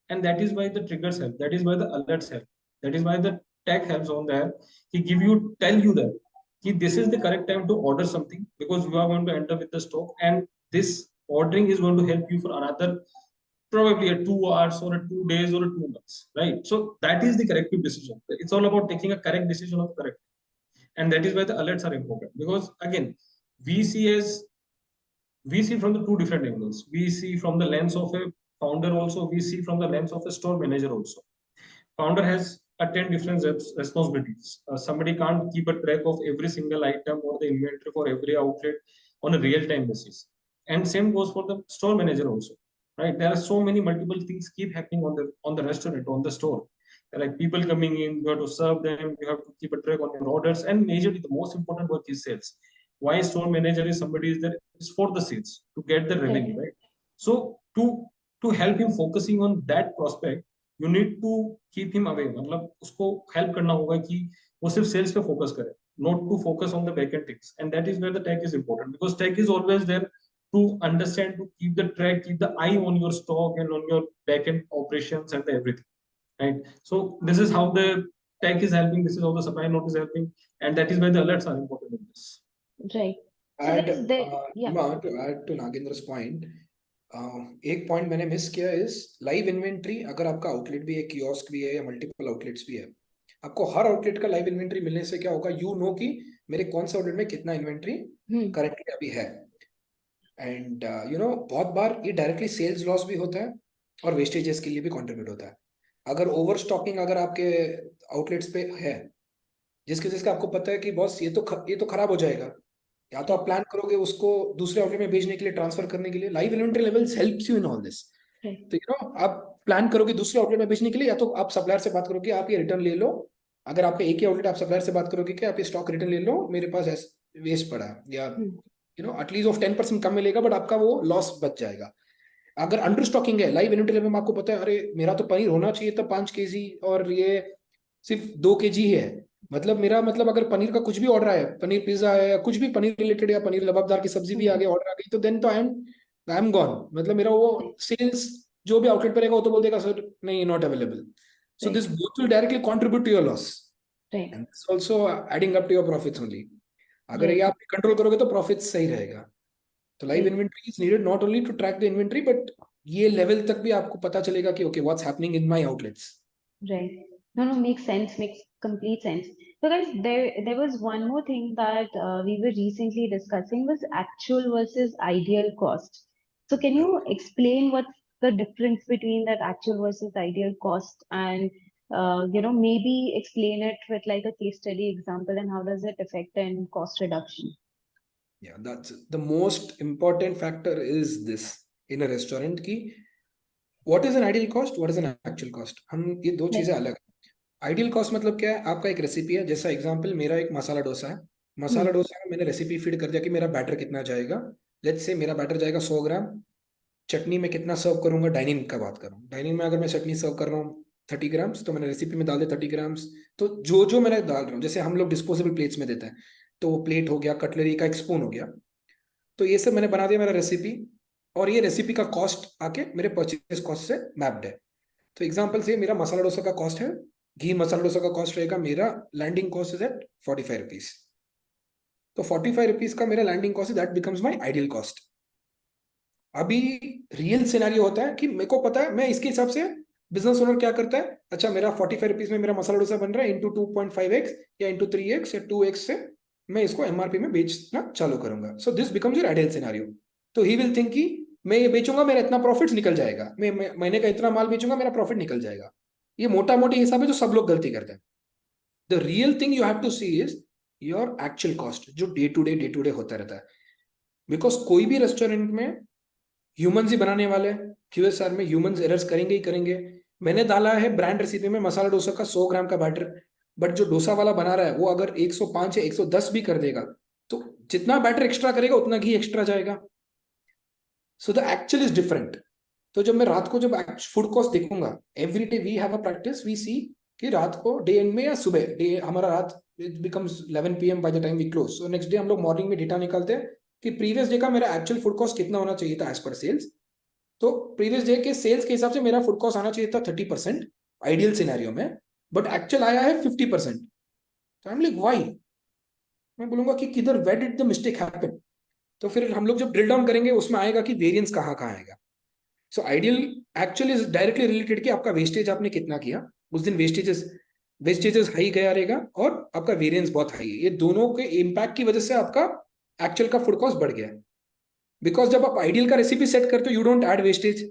And that is why the triggers help, that is why the alerts help, that is why the tech helps on there. He tell you that this is the correct time to order something because you are going to enter with the stock, and this ordering is going to help you for another probably a 2 hours or a 2 days or a 2 months, right? So that is the corrective decision. It's all about taking a correct decision of correct, and that is why the alerts are important. Because again, we see as we see from the two different angles. We see from the lens of a founder also, we see from the lens of a store manager also. Founder has 10 different responsibilities. Somebody can't keep a track of every single item or the inventory for every outlet on a real-time basis. And same goes for the store manager also, right? There are so many multiple things keep happening on the restaurant, on the store. There are like people coming in, you have to serve them, you have to keep a track on your orders, and majorly the most important work is sales. Why store manager is somebody is there is for the sales to get the revenue, right? So to help him focusing on that prospect, you need to keep him away. मतलब उसको help करना होगा कि वो सिर्फ sales पे focus करे, not to focus on the backend things. And that is where the tech is important, because tech is always there to understand, to keep the track, keep the eye on your stock and on your backend operations and everything, right? So this is how the tech is helping, this is how the supply note is helping, and that is why the alerts are important in this. Right. So And yeah. to add to Nagendra's point, एक point मैंने miss किया is live inventory. अगर आपका outlet भी है, kiosk भी है या मल्टीपल आउटलेट्स भी है, आपको हर आउटलेट का लाइव इन्वेंट्री मिलने से क्या होगा, यू नो कि मेरे कौन से आउटलेट में कितना इन्वेंट्री करेक्टली अभी है. एंड बहुत बार ये डायरेक्टली सेल्स लॉस भी होता है और वेस्टेजेस के लिए भी कंट्रीब्यूट होता है. अगर ओवर स्टॉकिंग अगर आपके आउटलेट्स पे है, जिसकी वजह से आपको पता है कि बॉस ये तो खराब हो जाएगा, या तो आप प्लान करोगे उसको दूसरे आउटलेट में भेजने के लिए, ट्रांसफर करने के लिए. Live inventory levels helps you in all this. Right. तो आप प्लान करोगे दूसरे आउटलेट में बेचने के लिए, या तो आप सप्लायर से बात करोगे आप ये रिटर्न ले लो। अगर आपका एक ही आउटलेट, आप सप्लायर से बात करोगे कि आप ये स्टॉक रिटर्न ले लो, मेरे पास वेस्ट पड़ा है, या एटलीस्ट ऑफ 10% कम मिलेगा, बट आपका वो लॉस बच जाएगा। अगर अंडर स्टॉकिंग है, लाइव इन्वेंटरी लेवल में आपको पता है, अरे मेरा तो पनीर होना चाहिए था 5 kg और ये सिर्फ 2 kg है, मतलब अगर पनीर का कुछ भी ऑर्डर आया, पनीर पिज्जा है या कुछ भी पनीर रिलेटेड, या पनीर लबाबदार की सब्जी भी आगे ऑर्डर आ गई, तो देन तो आई एम गॉन। मतलब मेरा वो सेल्स जो भी आउटलेट पर रहेगा वो तो बोल देगा सर नहीं, not available. So this both will directly contribute to your loss and this also adding up to your profits only. अगर ये आप कंट्रोल करोगे तो प्रॉफिट सही रहेगा। तो live inventory is needed not only to track the inventory, but ये level तक भी आपको पता चलेगा कि okay what's happening in my outlets. Right. No, no, makes sense, makes complete sense. So guys, there was one more thing that we were recently discussing was actual versus ideal cost. So can you explain what's the difference between that actual versus ideal cost, and maybe explain it with like a case study example, and how does it affect in cost reduction? Yeah, that's the most important factor is this in a restaurant की what is an ideal cost, what is an actual cost। हम ये दो चीजें अलग। Ideal cost मतलब क्या है, आपका एक रेसिपी है, जैसा एग्जांपल मेरा एक मसाला डोसा है। मसाला डोसा में मैंने रेसिपी फीड कर दिया कि मेरा बैटर कितना जाएगा। लेट्स से मेरा बैटर जाएगा 100 ग्राम। चटनी में कितना सर्व करूंगा, डाइनिंग का बात करूँ, डाइनिंग में अगर मैं चटनी सर्व कर रहा हूँ 30 ग्राम्स, तो मैंने रेसिपी में डाल दिया 30 ग्राम्स। तो जो जो मैंने डाल रहा हूँ, जैसे हम लोग डिस्पोजेबल प्लेट्स में देते हैं, तो वो प्लेट हो गया, कटलरी का एक स्पून हो गया, तो ये सब मैंने बना दिया मेरा रेसिपी। और ये रेसिपी का कॉस्ट आके मेरे परचेज कॉस्ट से मैप्ड है। तो एग्जांपल से मेरा मसाला डोसा का कॉस्ट है, घी मसाला डोसा का कॉस्ट रहेगा, मेरा landing cost is at 45 rupees. तो 45 रुपीज का मेरा landing cost, that becomes my ideal cost. अभी रियल सिनेरियो होता है कि मेरे को पता है, मैं इसके हिसाब से, बिजनेस ओनर क्या करता है, अच्छा मेरा 45 रुपीज में मेरा मसाला डोसा बन रहा है, इंटू 2.5x या इंटू 3x या 2x से मैं इसको एमआरपी में बेचना चालू करूंगा। So this becomes your ideal scenario. तो ही विल थिंक कि मैं ये बेचूंगा, मेरा इतना प्रॉफिट निकल जाएगा, मैं महीने का इतना माल बेचूंगा, मेरा प्रॉफिट निकल जाएगा। ये मोटा मोटी हिसाब है जो सब लोग गलती करते हैं। The real thing you have to see is your actual cost, जो डे टू डे होता रहता है। बिकॉज कोई भी रेस्टोरेंट में ह्यूमंस ही बनाने वाले हैं, क्यूएसआर में ह्यूमंस एरर्स करेंगे ही करेंगे। मैंने डाला है ब्रांड रेसिपी में मसाला डोसा का 100 ग्राम का बैटर, बट जो डोसा वाला बना रहा है वो अगर 105 या 110 भी कर देगा, तो जितना बैटर एक्स्ट्रा करेगा उतना घी एक्स्ट्रा जाएगा। So the actual is different. तो जब मैं रात को जब फूड कॉस्ट देखूंगा, every day we have a practice, we see कि रात को डे एंड में या सुबह डे, हमारा रात it becomes 11 PM by the time we close. So next day हम लोग मॉर्निंग में डेटा निकालते हैं कि प्रीवियस डे का मेरा एक्चुअल फूड कॉस्ट कितना होना चाहिए था एज पर सेल्स। तो प्रीवियस डे के सेल्स के हिसाब से मेरा फूड कॉस्ट आना चाहिए था 30% आइडियल सिनेरियो में, बट एक्चुअल आया है 50%। तो आई एम लाइक व्हाई, मैं बोलूंगा कि किधर where did the mistake happen. तो फिर हम लोग जब ड्रिल डाउन करेंगे उसमें आएगा कि वेरिएंस कहाँ कहाँ आएगा। So ideal actual is directly related कि आपका वेस्टेज आपने कितना किया उस दिन, वेस्टेजेस हाई गया रहेगा और आपका वेरिएंस बहुत हाई है। ये दोनों के इम्पैक्ट की वजह से आपका एक्चुअल का फूड कॉस्ट बढ़ गया। बिकॉज जब आप आइडियल का रेसिपी सेट करते हो, you don't add wastage,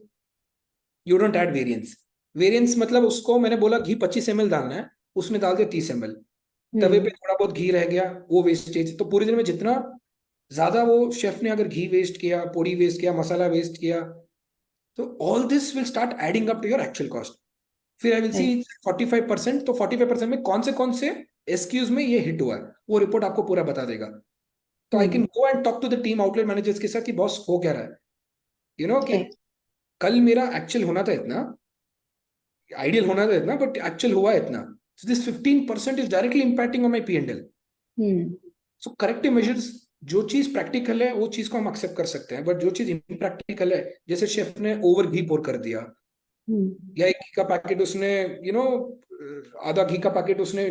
you don't add variance. Variance मतलब उसको मैंने बोला घी 25 ml डालना है, उसने डाल दिया 30 ml, तवे पे थोड़ा बहुत घी रह गया, वो वेस्टेज। तो पूरे दिन में जितना ज्यादा वो शेफ ने अगर घी वेस्ट किया, पोड़ी वेस्ट किया, मसाला वेस्ट किया, तो all this will start adding up to your actual cost. फिर आई विल सी 45%। तो 45% में कौन से एसक्यूज में ये हिट हुआ है, वो रिपोर्ट आपको पूरा बता देगा। तो I can go and talk to the team outlet managers के साथ कि बॉस हो क्या रहा है, कि कल मेरा एक्चुअल होना था इतना, आइडियल होना था इतना, बट एक्चुअल हुआ इतना। So this 15% is directly impacting on my P&L। So corrective measures, जो चीज प्रैक्टिकल है वो चीज को हम एक्सेप्ट कर सकते हैं, बट जो चीज इम्प्रैक्टिकल है, जैसे शेफ ने ओवर घी पोर कर दिया, या एक घी का पैकेट उसने आधा घी का पैकेट उसने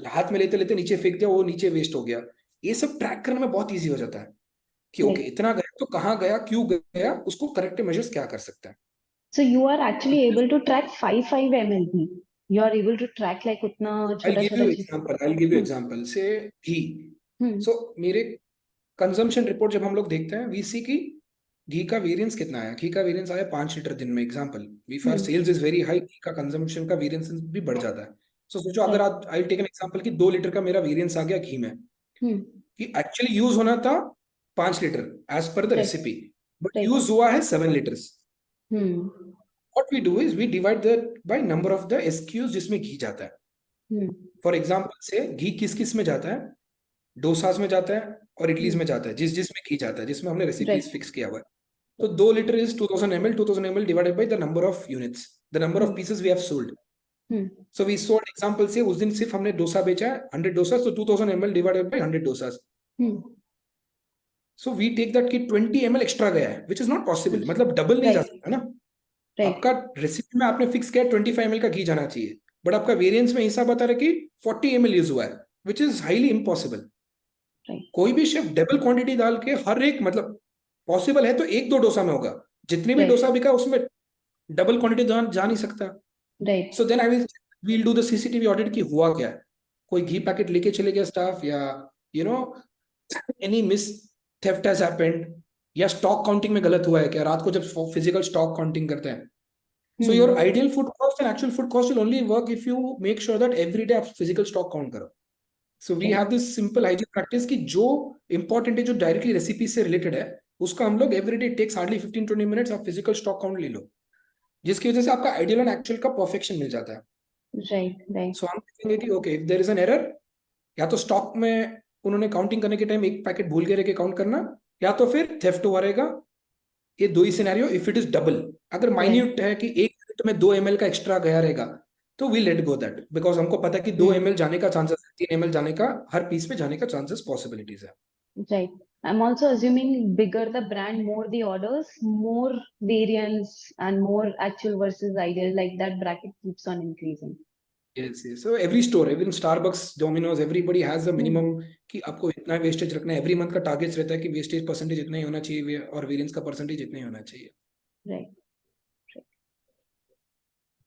हाथ में लेते लेते नीचे फेंक दिया, वो नीचे वेस्ट हो गया। ये सब ट्रैक करने में बहुत इजी हो जाता है कि ओके इतना गया तो कहाँ गया, क्यों गया, उसको करेक्टिव मेजर्स क्या कर सकते हैं। So you are actually able to track 5 ml. You are able to track like उतना छोटा छोटा चीज। I'll give you example से घी। सो मेरे कंजम्पशन रिपोर्ट जब हम लोग देखते हैं, वी सी की घी का वेरिएंस कितना आया। घी का वेरिएंस आया 5 लीटर दिन में। Example, if our sales is very high, घी का कंजम्पशन का वेरिएंस भी बढ़ जाता है। सो सोचो अगर आप, आई टेक एन एग्जांपल कि 2 लीटर का मेरा वेरिएंस आ गया घी में, कि एक्चुअली यूज होना था 5 litre as per the recipe, but use हुआ है 7 litres. what we do is we divide that by number of the SKUs जिसमें घी जाता है. For example से घी किस किस में जाता है, डोसास में जाता है और इडलीज में जाता है, जिसमें घी जाता है, जिसमें हमने रेसिपीज फिक्स किया हुआ है. तो 2 litre is 2000 ml, 2000 ml divided by the number of units, the number of pieces we have sold. So we sold, example से उस दिन सिर्फ हमने डोसा बेचा है 100 dosa, so 2000 ml divided by 100 dosas. So we take that कि 20 ml एक्स्ट्रा गया है, which is not possible. मतलब डबल नहीं जा सकता ना. आपका रेसिपी में आपने फिक्स किया 25 ml का घी जाना चाहिए, बट आपका वेरिएंस में हिसाब बता रहा है कि 40 ml यूज हुआ है, which is highly impossible. कोई भी शेफ डबल क्वांटिटी डाल के हर एक, मतलब पॉसिबल है तो 1-2 डोसा में होगा, जितने भी डोसा बिका उसमें डबल क्वांटिटी जा नहीं सकता. So then I will do the CCTV audit की हुआ क्या है. कोई घी पैकेट लेके चले गया स्टाफ, या you know any miss theft has happened, या स्टॉक काउंटिंग में गलत हुआ है क्या, रात को जब फिजिकल स्टॉक काउंटिंग करते हैं. So your ideal food cost and actual food cost will only work if you make sure that every day आप फिजिकल स्टॉक काउंट करो. So we have this simple hygiene practice कि जो important है, जो directly recipe से related है, उसका हम लोग एवरीडे टेक्स हार्डली 15-20 मिनट्स आप फिजिकल स्टॉक काउंट ले लो, जिसकी वजह से आपका आइडियल और एक्चुअल का परफेक्शन मिल जाता है. राइट. सो हम कहेंगे कि okay, if there is an error, या तो स्टॉक में उन्होंने काउंटिंग करने के टाइम एक पैकेट भूल गए रह के काउंट करना, या तो फिर थेफ्ट हुआ रहेगा. ये दो ही scenario. If it is double, अगर माइन्यूट है कि एक मिनट में 2 ml का एक्स्ट्रा गया रहेगा, तो we let go that, because हमको पता है कि 2 ml जाने का चांसेस है, 3 ml जाने का, हर पीस पे जाने का चांसेस पॉसिबिलिटीज है. Right. I'm also assuming bigger the brand, more the orders, more variance and more actual versus ideal, like that bracket keeps on increasing. Yes. So every store, even Starbucks, Domino's, everybody has a minimum कि आपको इतना wastage रखना है. Every month का targets रहता है कि wastage percentage इतना ही होना चाहिए और वेरिएंस का परसेंटेज इतना ही होना चाहिए. Right.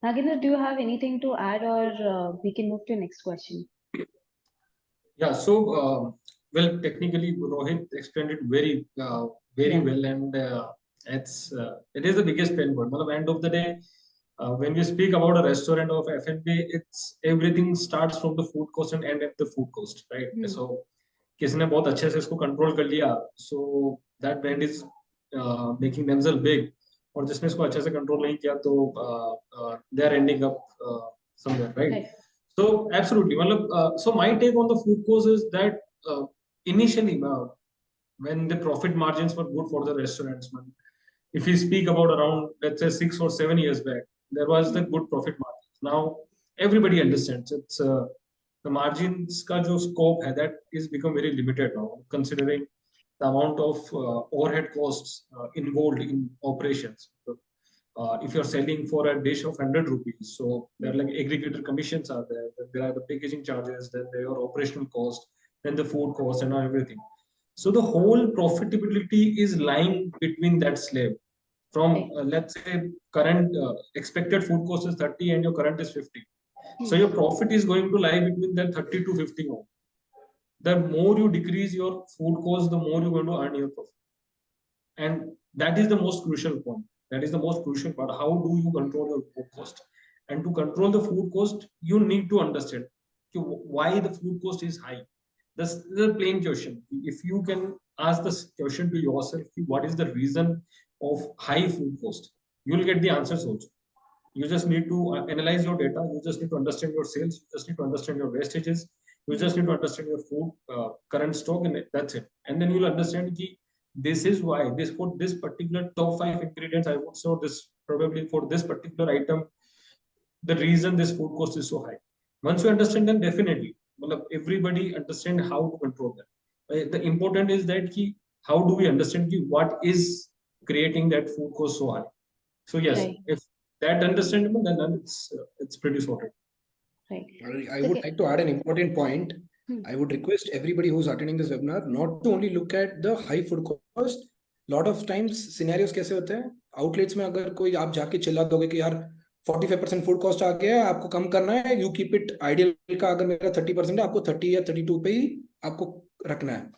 Nagendra, do you have anything to add, or we can move to next question? Yeah, so well, technically Rohit explained it very well, and it is the biggest pain point. Matlab, end of the day, when we speak about a restaurant of F&B, it's everything starts from the food cost and end at the food cost, right? So किसने बहुत अच्छे से इसको control कर लिया, so that brand is making themselves big, और जिसने इसको अच्छे से कंट्रोल नहीं किया तो they are ending up somewhere, right? So absolutely. So my take on the food cost is that initially, when the profit margins were good for the restaurants, if we speak about around, let's say 6 or 7 years back, there was the good profit margins. Now everybody understands it's the margins ka jo scope hai, that is become very limited now, considering the amount of overhead costs involved in operations. If you're selling for a dish of 100 rupees, so there are like aggregator commissions are there, then there are the packaging charges, then there are operational cost, then the food cost and everything. So the whole profitability is lying between that slab. From let's say current expected food cost is 30 and your current is 50. So your profit is going to lie between that 30 to 50 more. The more you decrease your food cost, the more you're going to earn your profit. And that is the most crucial point. That is the most crucial part. How do you control your food cost? And to control the food cost, you need to understand why the food cost is high. This is a plain question. If you can ask this question to yourself, what is the reason of high food cost? You will get the answers also. You just need to analyze your data. You just need to understand your sales. You just need to understand your wastages. You just need to understand your food current stock, and that's it. And then you'll understand that this is why this for this particular top 5 ingredients, I would say this probably for this particular item, the reason this food cost is so high. Once you understand them, definitely everybody understand how to control them. The important is that how do we understand what is creating that food cost so high. So yes, if that understandable, then it's pretty sorted. Right. I would like to add an important point. I would request everybody who's attending this webinar not to only look at the high food cost. Lot of times scenarios कैसे होते हैं, outlets में अगर कोई आप जाके चिल्ला दोगे कि यार 45% फूड कॉस्ट आ गया है, आपको कम करना है, यू कीप इट आइडियल का अगर मेरा 30% है, आपको 30 या 32 पे ही आपको रखना है.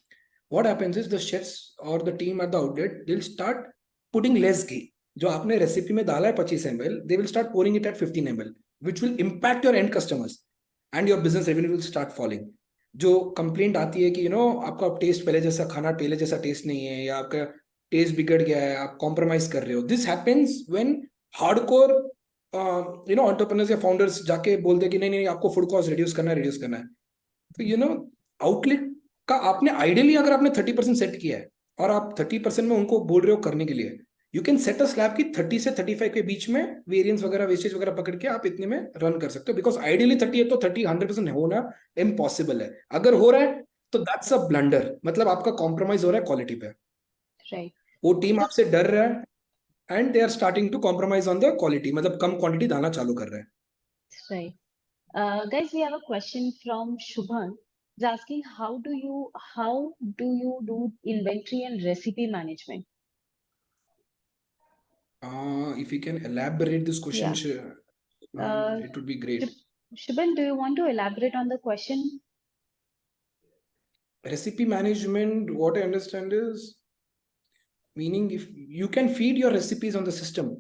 What happens is the chefs or the team at the outlet, they'll start putting less ghee. जो आपने रेसिपी में डाला है 25 ml, they will start pouring it at 15 ml, which will impact your end customers and your business revenue will start falling. जो complaint आती है कि आपका टेस्ट पहले जैसा, खाना पहले जैसा टेस्ट नहीं है, या आपका टेस्ट बिगड़ गया है, आप कॉम्प्रोमाइज कर रहे हो. This happens when hardcore entrepreneurs या फाउंडर्स जाके बोलते कि नहीं आपको फूड कॉस्ट रिड्यूस करना है। तो आउटलेट का आपने आइडियली अगर आपने 30% सेट किया है और आप 30% में उनको बोल रहे हो करने के लिए, you can set a slab की 30 से 35 के बीच में वेरिएंस वगैरह वेस्टेज वगैरह पकड़ के आप इतने में रन कर सकते हो। बिकॉज आइडियली 30 है तो 30 100% होना इम्पॉसिबल है। अगर हो रहा है तो दैट्स अ ब्लंडर, मतलब आपका कॉम्प्रोमाइज हो रहा है क्वालिटी पे। Right. वो टीम आपसे डर रहा है and they are starting to compromise on the quality, मतलब कम क्वांटिटी डालना चालू कर रहे हैं। Right. Guys, we have a question from Shubhan. He's asking, how do you do inventory and recipe management? If you can elaborate this question, Uh, it would be great. Shubhan, do you want to elaborate on the question? Recipe management, what I understand is, meaning if you can feed your recipes on the system,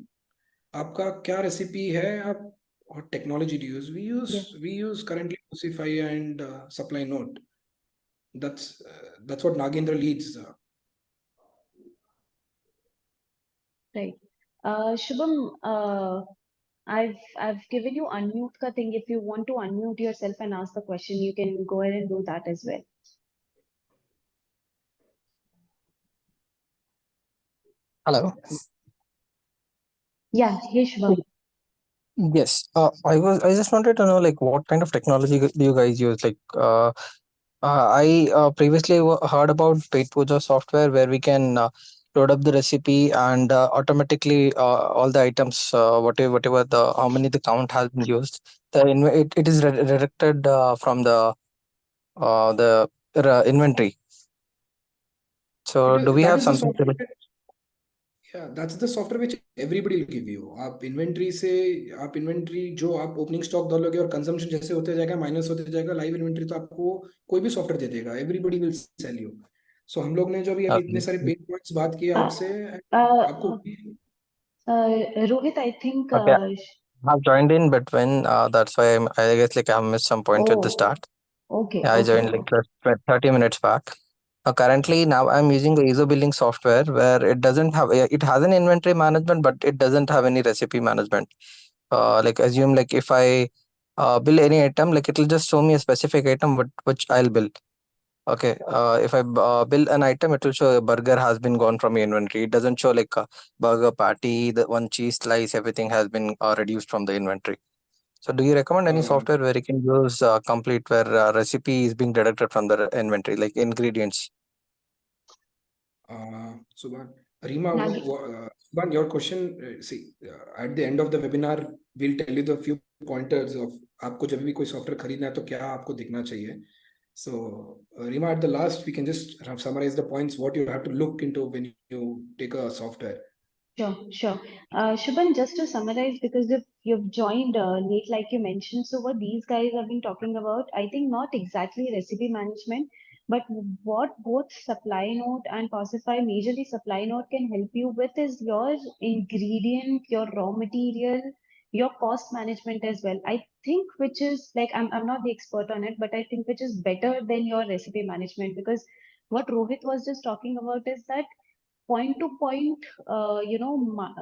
आपका क्या recipe है आप, what technology do you use? We use currently Musify and SupplyNote. That's what Nagendra leads. Right. Shubham, I've given you unmute ka thing. If you want to unmute yourself and ask the question, you can go ahead and do that as well. Hello. Yeah, hey Shubham. Yes. I just wanted to know like what kind of technology do you guys use? Like I previously heard about Paid Puja software where we can load up the recipe and automatically all the items, whatever the how many the count has been used, it is redirected from the inventory. So do we That have is the something software. to? Yeah, that's the software which everybody will give you. आप inventory जो आप opening stock डालोगे और consumption जैसे होते जाएगा minus होते जाएगा, लाइव इन्वेंट्री तो आपको कोई भी सॉफ्टवेयर दे देगा, एवरीबडी विल सेल यू। सो हम लोग ने जो अभी इतने सारे पेन पॉइंट्स बात किए आपसे, आपको Rohit, I think. Okay, I've joined in between. That's why I guess like I missed some points at the start. Okay, Yeah, I joined like just 30 minutes back. Currently, now I'm using the ISO billing software where it doesn't have, it has an inventory management, but it doesn't have any recipe management. Like assume like if I bill any item, like it'll just show me a specific item which I'll bill. Okay, if I bill an item, it will show a burger has been gone from your inventory. It doesn't show like a burger patty, the one cheese slice, everything has been reduced from the inventory. So do you recommend any software where you can use complete where recipe is being deducted from the inventory, like ingredients? Subhan, Rima, Subhan, your question, at the end of the webinar, we'll tell you the few pointers of आपको जब भी कोई software खरीदना है तो क्या आपको दिखना चाहिए. So, Rima, at the last, we can just summarize the points, what you have to look into when you take a software. Sure. Shubham, just to summarize, because you've joined late, like you mentioned, so what these guys have been talking about, I think not exactly recipe management, but what both SupplyNote and Pacify, majorly SupplyNote can help you with is your ingredient, your raw material, your cost management as well. I think which is like, I'm not the expert on it, but I think which is better than your recipe management, because what Rohit was just talking about is that point to point,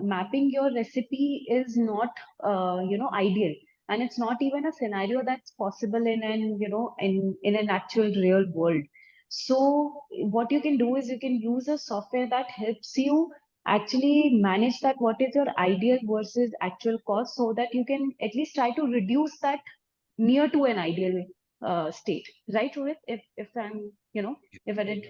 mapping your recipe is not, ideal. And it's not even a scenario that's possible in an actual real world. So what you can do is you can use a software that helps you actually manage that, what is your ideal versus actual cost, so that you can at least try to reduce that near to an ideal state. Right, Rohit? If I'm, if I did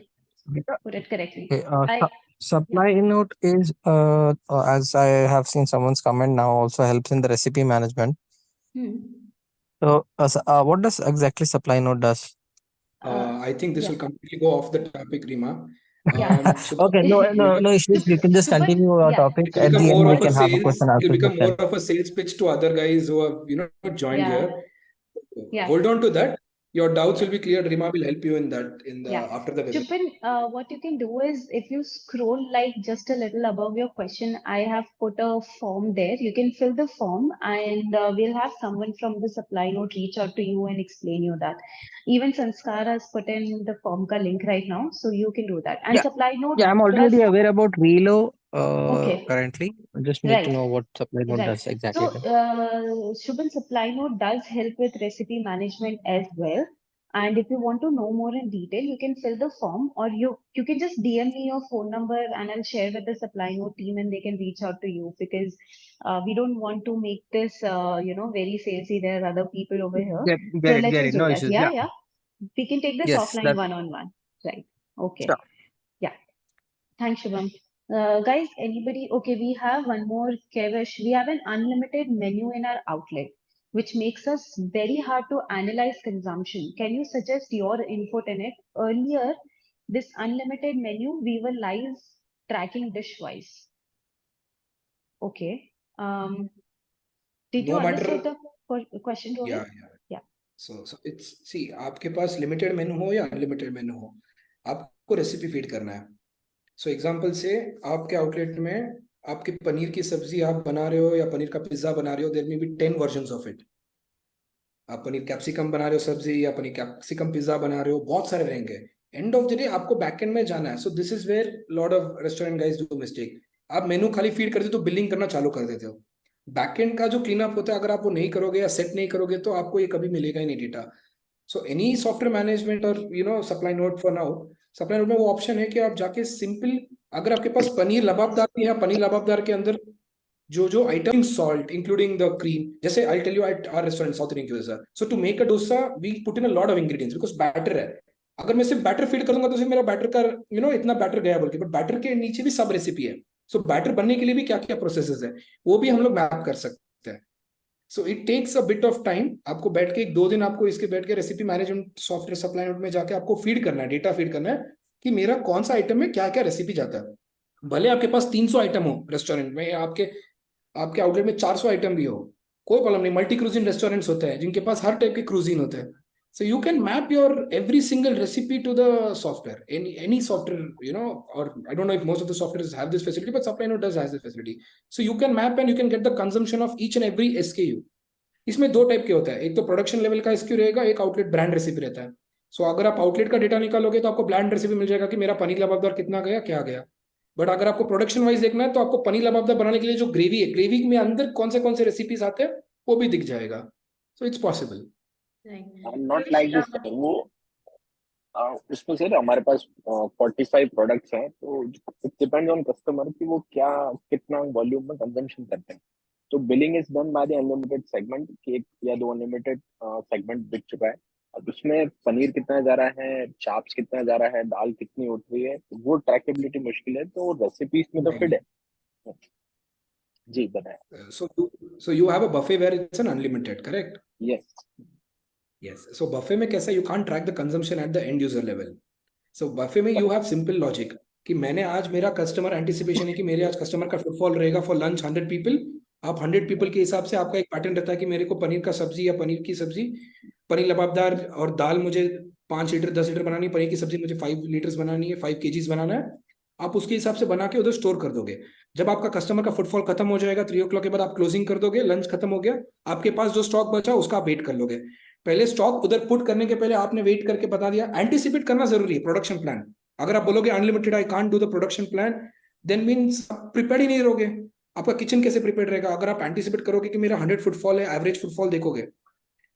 put it correctly. Okay, I SupplyNote is, as I have seen someone's comment now, also helps in the recipe management. So, what does exactly SupplyNote does? I think this will completely go off the topic, Rima. Okay, no issues. You can just continue your topic. It will At become the end, more we of a can have a sales. question It answer will become more session. of a sales pitch to other guys who have joined Yeah. here. Yeah. Hold on to that. Your doubts will be cleared. Rima will help you in that after the webinar. Chupin, what you can do is if you scroll like just a little above your question, I have put a form there. You can fill the form and we'll have someone from the SupplyNote reach out to you and explain you that. Even Sanskar has put in the form ka link right now, so you can do that. And Yeah. SupplyNote Yeah, I'm does. already aware about Reelo Okay. Currently. I just need to Right. know what SupplyNote Right. does exactly. So, Shubham, SupplyNote does help with recipe management as well. And if you want to know more in detail, you can fill the form, or you can just DM me your phone number and I'll share with the SupplyNote team and they can reach out to you, because we don't want to make this very salesy. There are other people over here. So let's Get just it. do No that. issues. Yeah, Yeah. yeah. We can take this Yes, offline that one-on-one. Right. Okay. sure. Yeah. Thanks, Shubham. Guys, anybody? Okay, we have one more, Kevish. We have an unlimited menu in our outlet, which makes us very hard to analyze consumption. Can you suggest your input in it? Earlier, this unlimited menu, we were live tracking dish-wise. Okay. Did you No matter. understand the question, Rohit? Yeah, yeah. Yeah. So it's see, आपके पास limited मेनू हो या unlimited मेनू हो, आपको recipe feed करना है. So example से आपके outlet में आपकी पनीर की सब्जी आप बना रहे हो या पनीर का पिज्जा बना रहे हो, there may be 10 versions of it. आप पनीर कैप्सिकम बना रहे हो सब्जी या पनीर कैप्सिकम पिज्जा बना रहे हो, बहुत सारे रहेंगे. एंड ऑफ द डे आपको बैकएंड में जाना है. So this is where lot of restaurant guys do mistake. आप मेनू खाली फीड करते हो तो बिलिंग करना चालू कर देते हो. बैकएंड का जो क्लीन अप होता है, अगर आप वो नहीं करोगे या सेट नहीं करोगे तो आपको ये कभी मिलेगा ही नहीं data. So any software management और supply note for now, supply note में वो ऑप्शन है कि आप जाके सिंपल, अगर आपके पास पनीर लबाबदार भी है, पनीर लबाबदार के अंदर जो item salt including the cream, जैसे I tell you at our restaurant South Indian cuisine, so to make a dosa we put in a lot of ingredients because batter है. अगर मैं सिर्फ बैटर फीड करूंगा तो सिर्फ मेरा बैटर का इतना बैटर गया बोल के, बट बैटर के नीचे भी सब रेसिपी है. सो बैटर बनने के लिए भी क्या क्या प्रोसेसेस है वो भी हम लोग मैप कर सकते हैं. So it takes a bit of time. आपको बैठ के 2 दिन आपको इसके बैठ के recipe management software supply note में जाके आपको फीड करना है, डेटा फीड करना है कि मेरा कौन सा आइटम में क्या क्या रेसिपी जाता है. भले आपके पास 300 आइटम हो रेस्टोरेंट में, या आपके आपके आउटलेट में 400 आइटम भी हो, कोई प्रॉब्लम नहीं. मल्टी क्रूजिन रेस्टोरेंट्स होते हैं जिनके पास हर टाइप के क्रूजिन होते हैं. So you can map your every single recipe to the software, any software, or I don't know if most of the softwares have this facility, but SupplyNote does has this facility. So you can map and you can get the consumption of each and every SKU. इसमें 2 type के होता है, एक तो production level का SKU रहेगा, एक outlet brand recipe रहता है. सो अगर आप आउटलेट का डेटा निकालोगे तो आपको ब्रांड रेसिपी मिल जाएगा कि मेरा पनीर लबाबदार कितना गया क्या गया. बट अगर आपको प्रोडक्शन वाइज देखना है तो आपको पनीर लबाबदार बनाने के लिए जो ग्रेवी है, ग्रेवी में अंदर कौन से रेसिपीज आते हैं वो भी दिख जाएगा. So it's possible. Not like this. वो उसमें से हमारे पास 45 प्रोडक्ट्स हैं, तो इट डिपेंड्स ऑन कस्टमर कि वो क्या कितना वॉल्यूम में कंजम्पशन करते हैं. तो billing is done by the unlimited segment कि 1 या 2 अनलिमिटेड सेगमेंट बिक चुका है. अब उसमें पनीर कितना जा रहा है, चाप्स कितना जा रहा है, दाल कितनी उठ रही है, वो ट्रैकेबिलिटी मुश्किल है. तो रेसिपीज में तो फिट है. जी बताएं. So you have a buffet where it's an unlimited, correct? Yes. Yes. So buffet में कैसा, you can't track the consumption at the end user level. So buffet में you have simple logic कि मैंने आज, मेरा customer anticipation है कि मेरे आज कस्टमर का फुटफॉल रहेगा फॉर लंच 100 पीपल. आप 100 पीपल के हिसाब से आपका एक पैटर्न रहता है कि मेरे को पनीर का सब्जी या पनीर की सब्जी, पनीर लबाबदार और दाल मुझे 5 लीटर 10 लीटर बनानी है, पनीर की सब्जी मुझे 5 लीटर्स बनानी है, 5 kgs बनाना है. आप उसके हिसाब से बना के उधर स्टोर कर दोगे. जब आपका कस्टमर का फुटफॉल खत्म हो जाएगा 3 o'clock के बाद आप क्लोजिंग कर दोगे, लंच खत्म हो गया, आपके पास जो स्टॉक बचा उसका आप वेट कर लोगे. पहले स्टॉक उधर पुट करने के पहले आपने वेट करके बता दिया. एंटिसिपेट करना जरूरी है. प्रोडक्शन प्लान, अगर आप बोलोगे unlimited I can't do the production plan, then means prepare ही नहीं रहोगे. आपका किचन कैसे प्रिपेयर रहेगा? अगर आप एंटिसिपेट करोगे कि मेरा 100 फुटफॉल है, एवरेज फुटफॉल देखोगे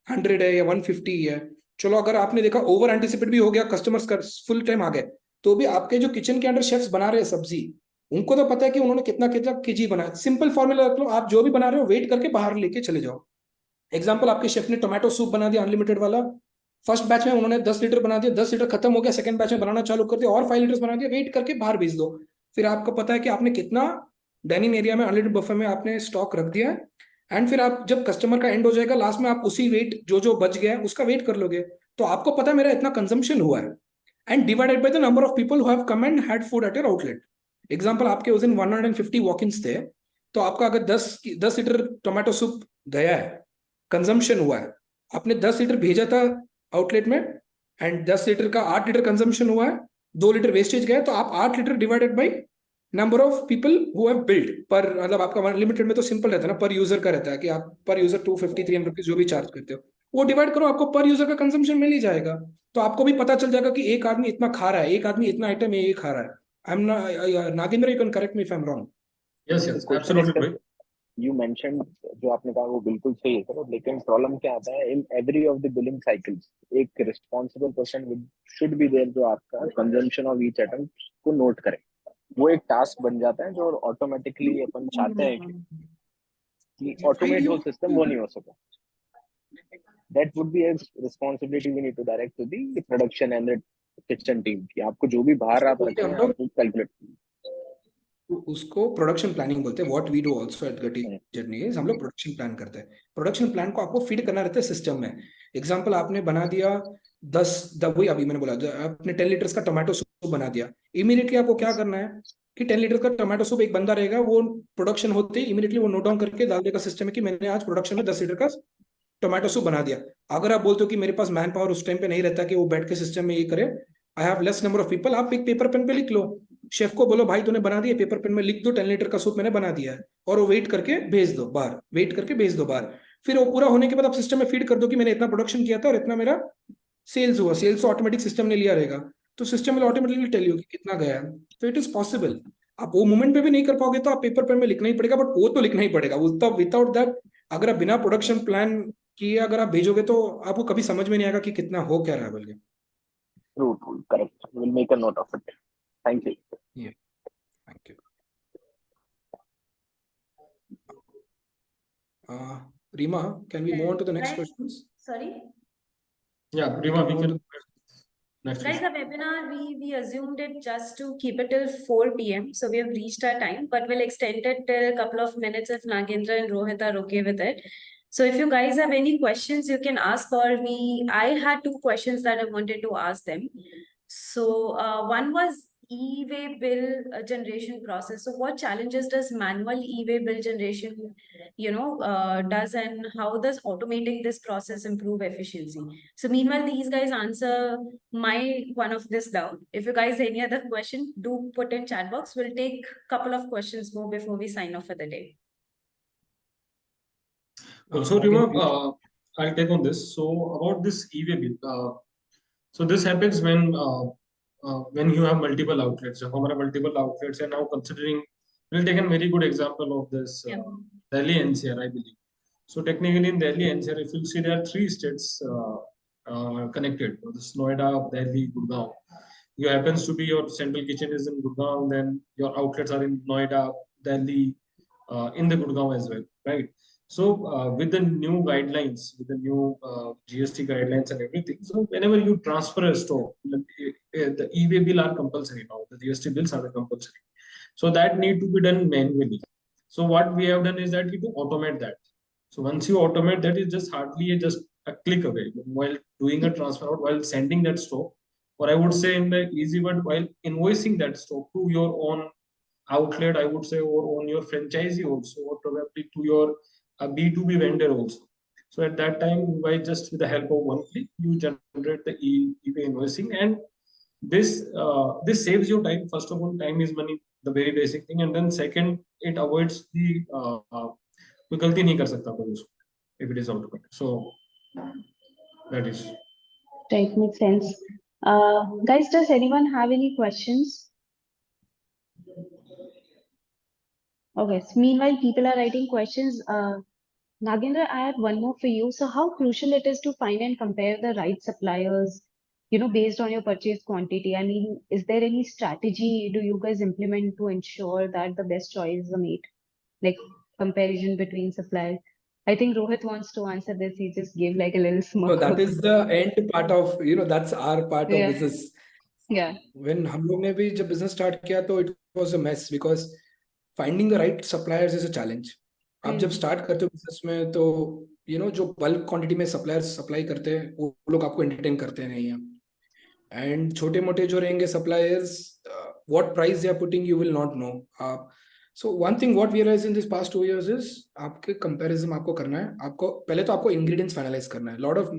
100 है या 150 है, चलो अगर आपने देखा ओवर एंटिसिपेट भी हो गया, कस्टमर्स का फुल टाइम आ गए, तो भी आपके जो किचन के अंडर शेफ्स बना रहे हैं सब्जी, उनको तो पता है कि उन्होंने कितना कितना केजी बनाया. सिंपल फॉर्मूला रख लो, आप जो भी बना रहे हो वेट करके बाहर लेके चले जाओ. एग्जाम्पल, आपके शेफ ने टोमेटो सूप बना दिया अनलिमिटेड वाला, फर्स्ट बैच में उन्होंने 10 लीटर बना दिया, 10 लीटर खत्म हो गया, सेकंड बैच में बनाना चालू कर दिया और 5 लीटर बना दिया, वेट करके बाहर भेज दो. फिर आपको पता है कि आपने कितना डाइनिंग एरिया में अनलिमिटेड बफे में आपने स्टॉक रख दिया है. एंड फिर आप जब कस्टमर का एंड हो जाएगा लास्ट में, आप उसी वेट जो बच गया है उसका वेट कर लोगे. तो आपको पता है मेरा इतना कंजम्पशन हुआ है, and divided by the number of people who have come and had food at your outlet. Example, आपके उस दिन 150 वॉक-इन्स थे, तो आपका अगर 10 लीटर टोमेटो सूप गया है, कंजम्पशन हुआ है, आपने 10 लीटर भेजा था आउटलेट में, एंड 10 लीटर का 8 लीटर कंजम्पशन हुआ है, 2 लीटर वेस्टेज गया, तो आप 8 litre divided by number of people who have build पर, मतलब आपका लिमिटेड में तो सिंपल रहता है ना, पर यूजर का रहता है कि आप पर यूजर 250-300 रुपीज जो भी चार्ज करते हो वो डिवाइड करो, आपको पर यूजर का कंजम्पशन मिल ही जाएगा. तो आपको भी पता चल जाएगा कि एक आदमी इतना खा रहा है, एक आदमी इतना आइटम ये खा रहा है. I'm not, Nagendra, you can correct me if I'm wrong. Yes, The yes, question is, absolutely. sir, you mentioned जो आपने कहा वो बिल्कुल सही है सर, लेकिन प्रॉब्लम क्या आता है, in every of the billing cycles एक responsible person should be there जो आपका कंजम्पशन ऑफ ईच आइटम को नोट करे. वो एक टास्क बन जाता है जो ऑटोमेटिकली अपन चाहते हैं कि ऑटोमेट हो सिस्टम, वो नहीं हो सका. That would be a responsibility we need to direct to the production and the kitchen team कि आपको जो भी बाहर आप रखें हम लोग आप कैलकुलेट. उसको प्रोडक्शन प्लानिंग बोलते हैं. What we do also at Gatti journey is हम लोग प्रोडक्शन प्लान करते हैं. प्रोडक्शन प्लान को आपको फीड करना रहता है सिस्टम में. एग्जांपल आपने बना दिया 10 वही अभी मैंने बोला, आपने 10 लीटर्स का टोमेटो सूप बना दिया. इमीडिएटली आपको क्या करना है कि 10 लीटर का टोमेटो सूप एक बंदा रहेगा, वो प्रोडक्शन होते ही इमीडिएटली वो नोट डाउन करके डाल देगा सिस्टम में कि मैंने आज प्रोडक्शन में 10 लीटर का टोमेटो सूप बना दिया. अगर आप बोलते हो कि मेरे पास मैन पावर उस टाइम पे नहीं रहता कि वो बैठ के सिस्टम में ये करे, I have less number of people, आप एक पेपर पेन पे लिख लो. शेफ को बोलो भाई तूने बना दिया, पेपर पेन में लिख दो 10 लीटर का सूप मैंने बना दिया है, और वो वेट करके भेज दो बाहर, वेट करके भेज दो बाहर. फिर वो पूरा होने के बाद आप सिस्टम में फीड कर दो कि मैंने इतना प्रोडक्शन किया था और इतना मेरा सेल्स हुआ. सेल्स ऑटोमेटिक सिस्टम ने लिया रहेगा, तो system will automatically tell you कि कितना गया है. तो इट इज पॉसिबल. आप वो मोमेंट पे भी नहीं कर पाओगे तो आप पेपर पेन में लिखना ही पड़ेगा, बट वो तो लिखना ही पड़ेगा. विदाउट दैट अगर आप बिना प्रोडक्शन प्लान किए अगर आप भेजोगे तो आपको कभी समझ में नहीं आएगा कि कितना हो क्या रहा है बल्कि. True, correct. We'll make a note of it. Thank you. Yeah, thank you. Rima, can we move on to the next Guys, questions? sorry. Yeah, We Rima, can we move on can. to Next Guys, question. the webinar, we assumed it just to keep it till 4 p.m. So we have reached our time, but we'll extend it till a couple of minutes if Nagendra and Rohit are okay with it. So if you guys have any questions, you can ask for me. I had 2 questions that I wanted to ask them. So one was e-way bill generation process. So what challenges does manual e-way bill generation, does, and how does automating this process improve efficiency? So meanwhile, these guys answer my one of this down. If you guys any other question, do put in chat box. We'll take couple of questions more before we sign off for the day. So Rima, I'll take on this. So about this e-way bill, so this happens when you have multiple outlets. So हमारा multiple outlets and now considering, we'll take a very good example of this Delhi NCR, I believe. So technically in Delhi NCR, if you see there are 3 states connected. This Noida, Delhi, Gurgaon. You happens to be your central kitchen is in Gurgaon, then your outlets are in Noida, Delhi, in the Gurgaon as well, right? So with the new guidelines, with the new GST guidelines and everything, so whenever you transfer a store, the e-way bill are compulsory now. The GST bills are compulsory. So that need to be done manually. So what we have done is that you to automate that. So once you automate that, is just hardly just a click away while doing a transfer out, while sending that stock, or I would say in the easy word, while invoicing that stock to your own outlet, I would say, or on your franchisee also, or probably to your B2B vendor also. So at that time, by just with the help of one click, you generate the e-way invoicing, and this saves you time. First of all, time is money, the very basic thing, and then second, it avoids the कोई गलती नहीं कर सकता कोई उसको if it is automated. So that is. Right, makes sense. Guys, does anyone have any questions? Okay, so meanwhile, people are writing questions. Nagendra, I have one more for you. So how crucial it is to find and compare the right suppliers, based on your purchase quantity? I mean, is there any strategy do you guys implement to ensure that the best choices are made? Like comparison between suppliers. I think Rohit wants to answer this. He just gave like a little So smirk. that is the end part of, that's our part of Yeah. business. Yeah. When हम लोग ने भी जब business start किया तो it was a mess because finding the right suppliers is a challenge. आप जब start करते हो business में तो जो bulk quantity में suppliers supply करते हैं वो लोग आपको entertain करते नहीं हैं. And छोटे मोटे जो रहेंगे suppliers, what price they are putting you will not know. So one thing what we realized in this past 2 years is आपके comparison आपको करना है. आपको पहले तो आपको ingredients finalize करना है. Lot of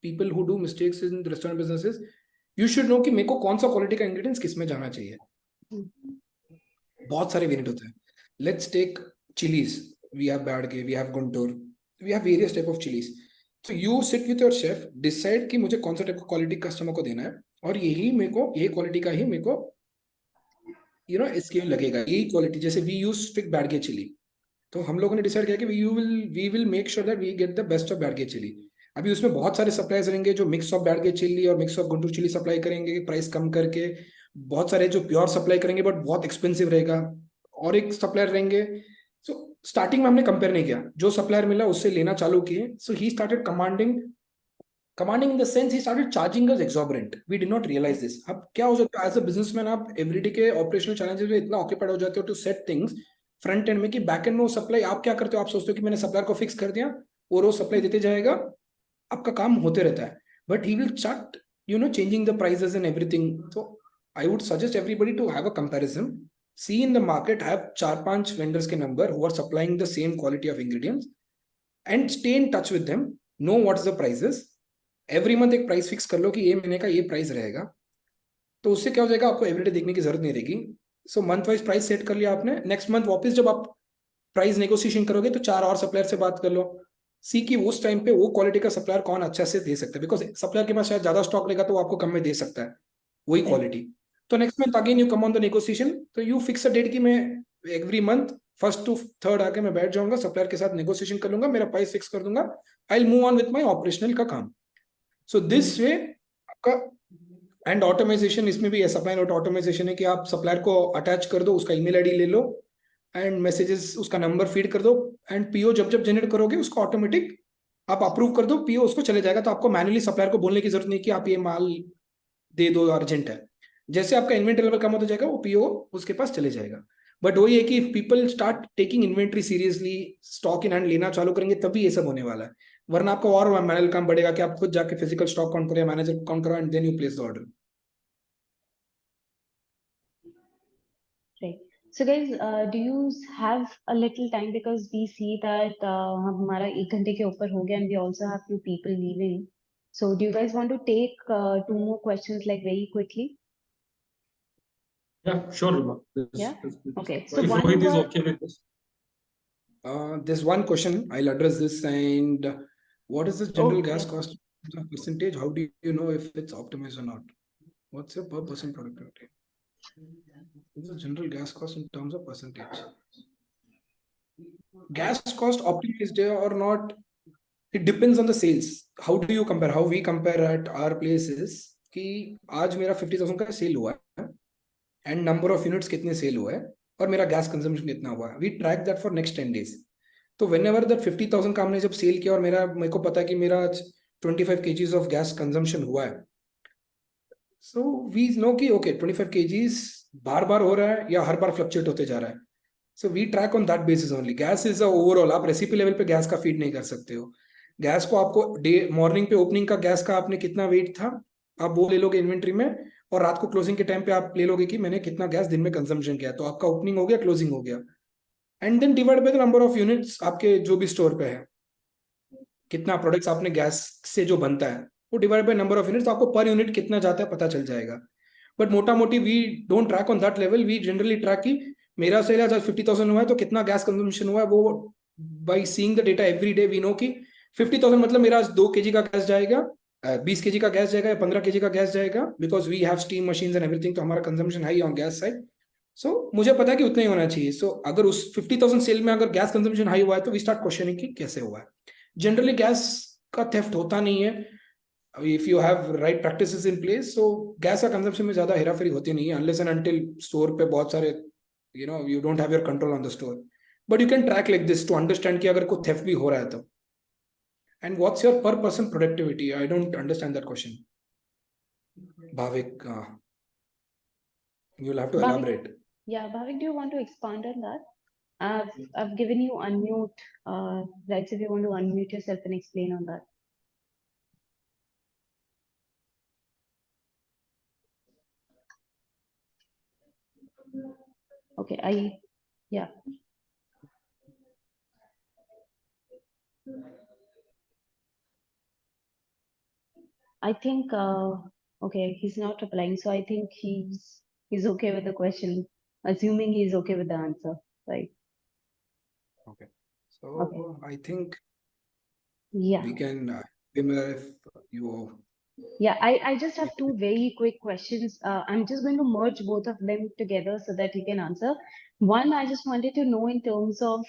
people who do mistakes in the restaurant businesses, you should know कि मेरे को कौन सा quality का ingredients किस में जाना चाहिए. बहुत सारे वेरिएंट होते हैं. Let's take chilies. We have Badge, we have Guntur, we have various type of chilies. So you sit with your chef, decide कि मुझे कौन सा type of quality customer को देना है और यही मेरे को ये quality का ही मेरे को स्केल लगेगा, यही क्वालिटी। जैसे we use stick Byadgi chilli, तो हम लोगों ने डिसाइड किया कि we will make sure that we get the best of Byadgi chilli. अभी उसमें बहुत सारे सप्लायर्स रहेंगे जो मिक्स ऑफ बैडगे चिली और mix of Guntur chilli supply करेंगे प्राइस कम करके। बहुत सारे जो प्योर सप्लाई करेंगे बट बहुत एक्सपेंसिव रहेगा, और एक सप्लायर रहेंगे। सो स्टार्टिंग में हमने कंपेयर नहीं किया, जो सप्लायर मिला उससे लेना चालू किए। So he started commanding in the sense he started charging us exorbitant. We did not realise this. अब क्या हो जाता है एज अ बिजनेसमैन, आप एवरीडे के ऑपरेशनल चैलेंजेस में इतना ऑक्यूपाइड हो जाते हो to set things front end में, कि बैक एंड में वो सप्लाई आप क्या करते हो, आप सोचते हो कि मैंने सप्लायर को फिक्स कर दिया और वो सप्लाई देते जाएगा, आपका काम होते रहता है। But he will start changing the prices and everything. तो I would suggest everybody to have a comparison, see in the market, have 4-5 vendors के number who are supplying the same quality of ingredients and stay in touch with them, know what's the prices, every month एक price fix कर लो कि ये महीने का ये price रहेगा। तो उससे क्या हो जाएगा, आपको एवरीडे देखने की जरूरत नहीं रहेगी। सो मंथ वाइज प्राइस सेट कर लिया आपने, नेक्स्ट मंथ वापस जब आप प्राइस नेगोशिएशन करोगे तो 4 और सप्लायर से बात कर लो, सी कि उस टाइम पे वो क्वालिटी का सप्लायर कौन अच्छा से दे सकता है, बिकॉज सप्लायर के पास शायद ज्यादा स्टॉक रहेगा तो वो आपको कम में दे सकता है वही क्वालिटी। तो next month again you come on the negotiation, तो यू फिक्स अ डेट कि मैं every month first to third आके मैं बैठ जाऊंगा, सप्लायर के साथ नेगोशिएशन कर लूंगा, मेरा प्राइस फिक्स कर दूंगा, I will move on with my operational का काम। सो दिस वे आपका एंड ऑटोमाइजेशन, इसमें भी सप्लाई नोट ऑटोमाइजेशन है कि आप सप्लायर को अटैच कर दो, उसका ईमेल आईडी ले लो एंड मैसेजेस उसका नंबर फीड कर दो, एंड पीओ जब जब जनरेट करोगे उसको ऑटोमेटिक आप अप्रूव कर दो, पीओ उसको चले जाएगा। तो आपको मैन्युअली सप्लायर को बोलने की जरूरत नहीं कि आप ये माल दे दो अर्जेंट है। जैसे आपका इन्वेंटरी लेवल कम होता जाएगा वो पीओ उसके पास चले जाएगा। बट वही है कि people start taking inventory seriously, stock in hand लेना चालू करेंगे तभी ये सब होने वाला है, वरना आपका और मैनुअल काम बढ़ेगा कि आप खुद जाके फिजिकल स्टॉक काउंट करो या मैनेजर काउंट करो and then you place the order. Right. So guys, do you have a little time, because we see that हमारा 1 घंटे के ऊपर हो गया and we also have few people leaving. So do you guys want to take 2 more questions like very quickly? Yeah, sure, Rima. Yeah? Okay. If So one Rohit is was, okay with this. There's one question, I'll address this. And what is the general oh, gas yeah. cost percentage? How do you know if it's optimized or not? What's your per percent productivity? What's the general gas cost in terms of percentage? Gas cost optimized or not, it depends on the sales. How do you compare? How we compare at our place is कि आज मेरा 50,000 का sale हुआ है and number of units कितने sale हुआ है और मेरा गैस कंजम्पशन कितना हुआ है, we track that for next 10 days। तो वेन एवर दैट 50,000 का हमने जब सेल किया और मेरे को पता है कि मेरा 25 kgs ऑफ गैस कंजम्पशन हुआ है, सो वी नो कि ओके 25 kgs बार बार हो रहा है या हर बार फ्लक्चुएट होते जा रहा है। So we track on that basis only. Gas is a overall, आप रेसिपी लेवल पे गैस का फीड नहीं कर सकते हो। गैस को आपको डे मॉर्निंग पे ओपनिंग का गैस का आपने कितना वेट था आप वो ले लोगे इन्वेंट्री में, और रात को क्लोजिंग के टाइम पे आप ले लोगे कि मैंने कितना गैस दिन में कंजम्पशन किया, तो आपका ओपनिंग हो गया क्लोजिंग हो गया, and then divide by the number of units आपके जो भी स्टोर पे है, कितना प्रोडक्ट्स आपने गैस से जो बनता है वो divide by number of units, आपको पर यूनिट कितना जाता है पता चल जाएगा। बट मोटा मोटी we don't track on that level, we generally track कि मेरा सेल आज 50,000 हुआ है तो कितना गैस कंजम्पशन हुआ है, वो by seeing the data every day we know कि 50,000 मतलब मेरा आज 2 kg का गैस जाएगा, 20 kg का गैस जाएगा या 15 kg का गैस जाएगा, because we have steam machine and everything, तो हमारा consumption high on gas side. So मुझे पता है कि उतना ही होना चाहिए। सो अगर उस 50,000 सेल में अगर गैस कंजम्पशन हाई हुआ है तो वी स्टार्ट क्वेश्चनिंग कि कैसे हुआ है। जनरली गैस का थेफ्ट होता नहीं है if you have right practices in place. So gas का कंजम्पशन में ज्यादा हेराफेरी होती नहीं है अनलेस एंड अनटिल स्टोर पे बहुत सारे you don't have your control on the store, but you can track like this to understand कि अगर कोई थेफ्ट भी हो रहा है तो। And what's your per person productivity? I don't understand that question. Bhavik, you'll have to Bhavik, elaborate. yeah, Bhavik, do you want to expand on that? I've given you unmute, right? So if you want to unmute yourself and explain on that. Okay, yeah. I think, okay, he's not replying, so I think he's okay with the question, assuming he's okay with the answer, right? Okay. Okay. So I think Yeah. we can, Vimla, if you Yeah, I just have two very quick questions. I'm just going to merge both of them together so that you can answer. One, I just wanted to know in terms of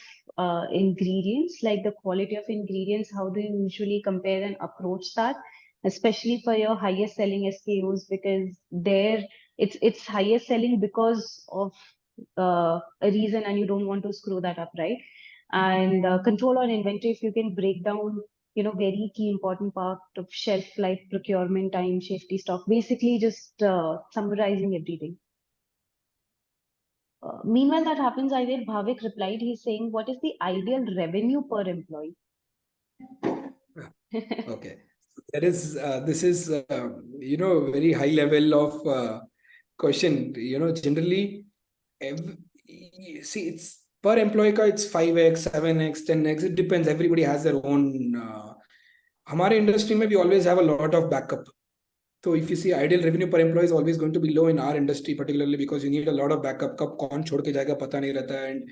ingredients, like the quality of ingredients, how do you usually compare and approach that, especially for your highest selling SKUs, because there it's highest selling because of a reason and you don't want to screw that up, right? And control on inventory, if you can break down very key important part of shelf life, procurement time, safety stock, basically just summarizing everything. Meanwhile, that happens, I read Bhavik replied, he's saying, what is the ideal revenue per employee? Okay. This is very high level of question. Generally, ev- see, it's per employee ka it's 5x, 7x, 10x. It depends. Everybody has their own. हमारे industry में we always have a lot of backup. So if you see ideal revenue per employee is always going to be low in our industry, particularly because you need a lot of backup. कब कौन छोड़ के जाएगा पता नहीं रहता है, and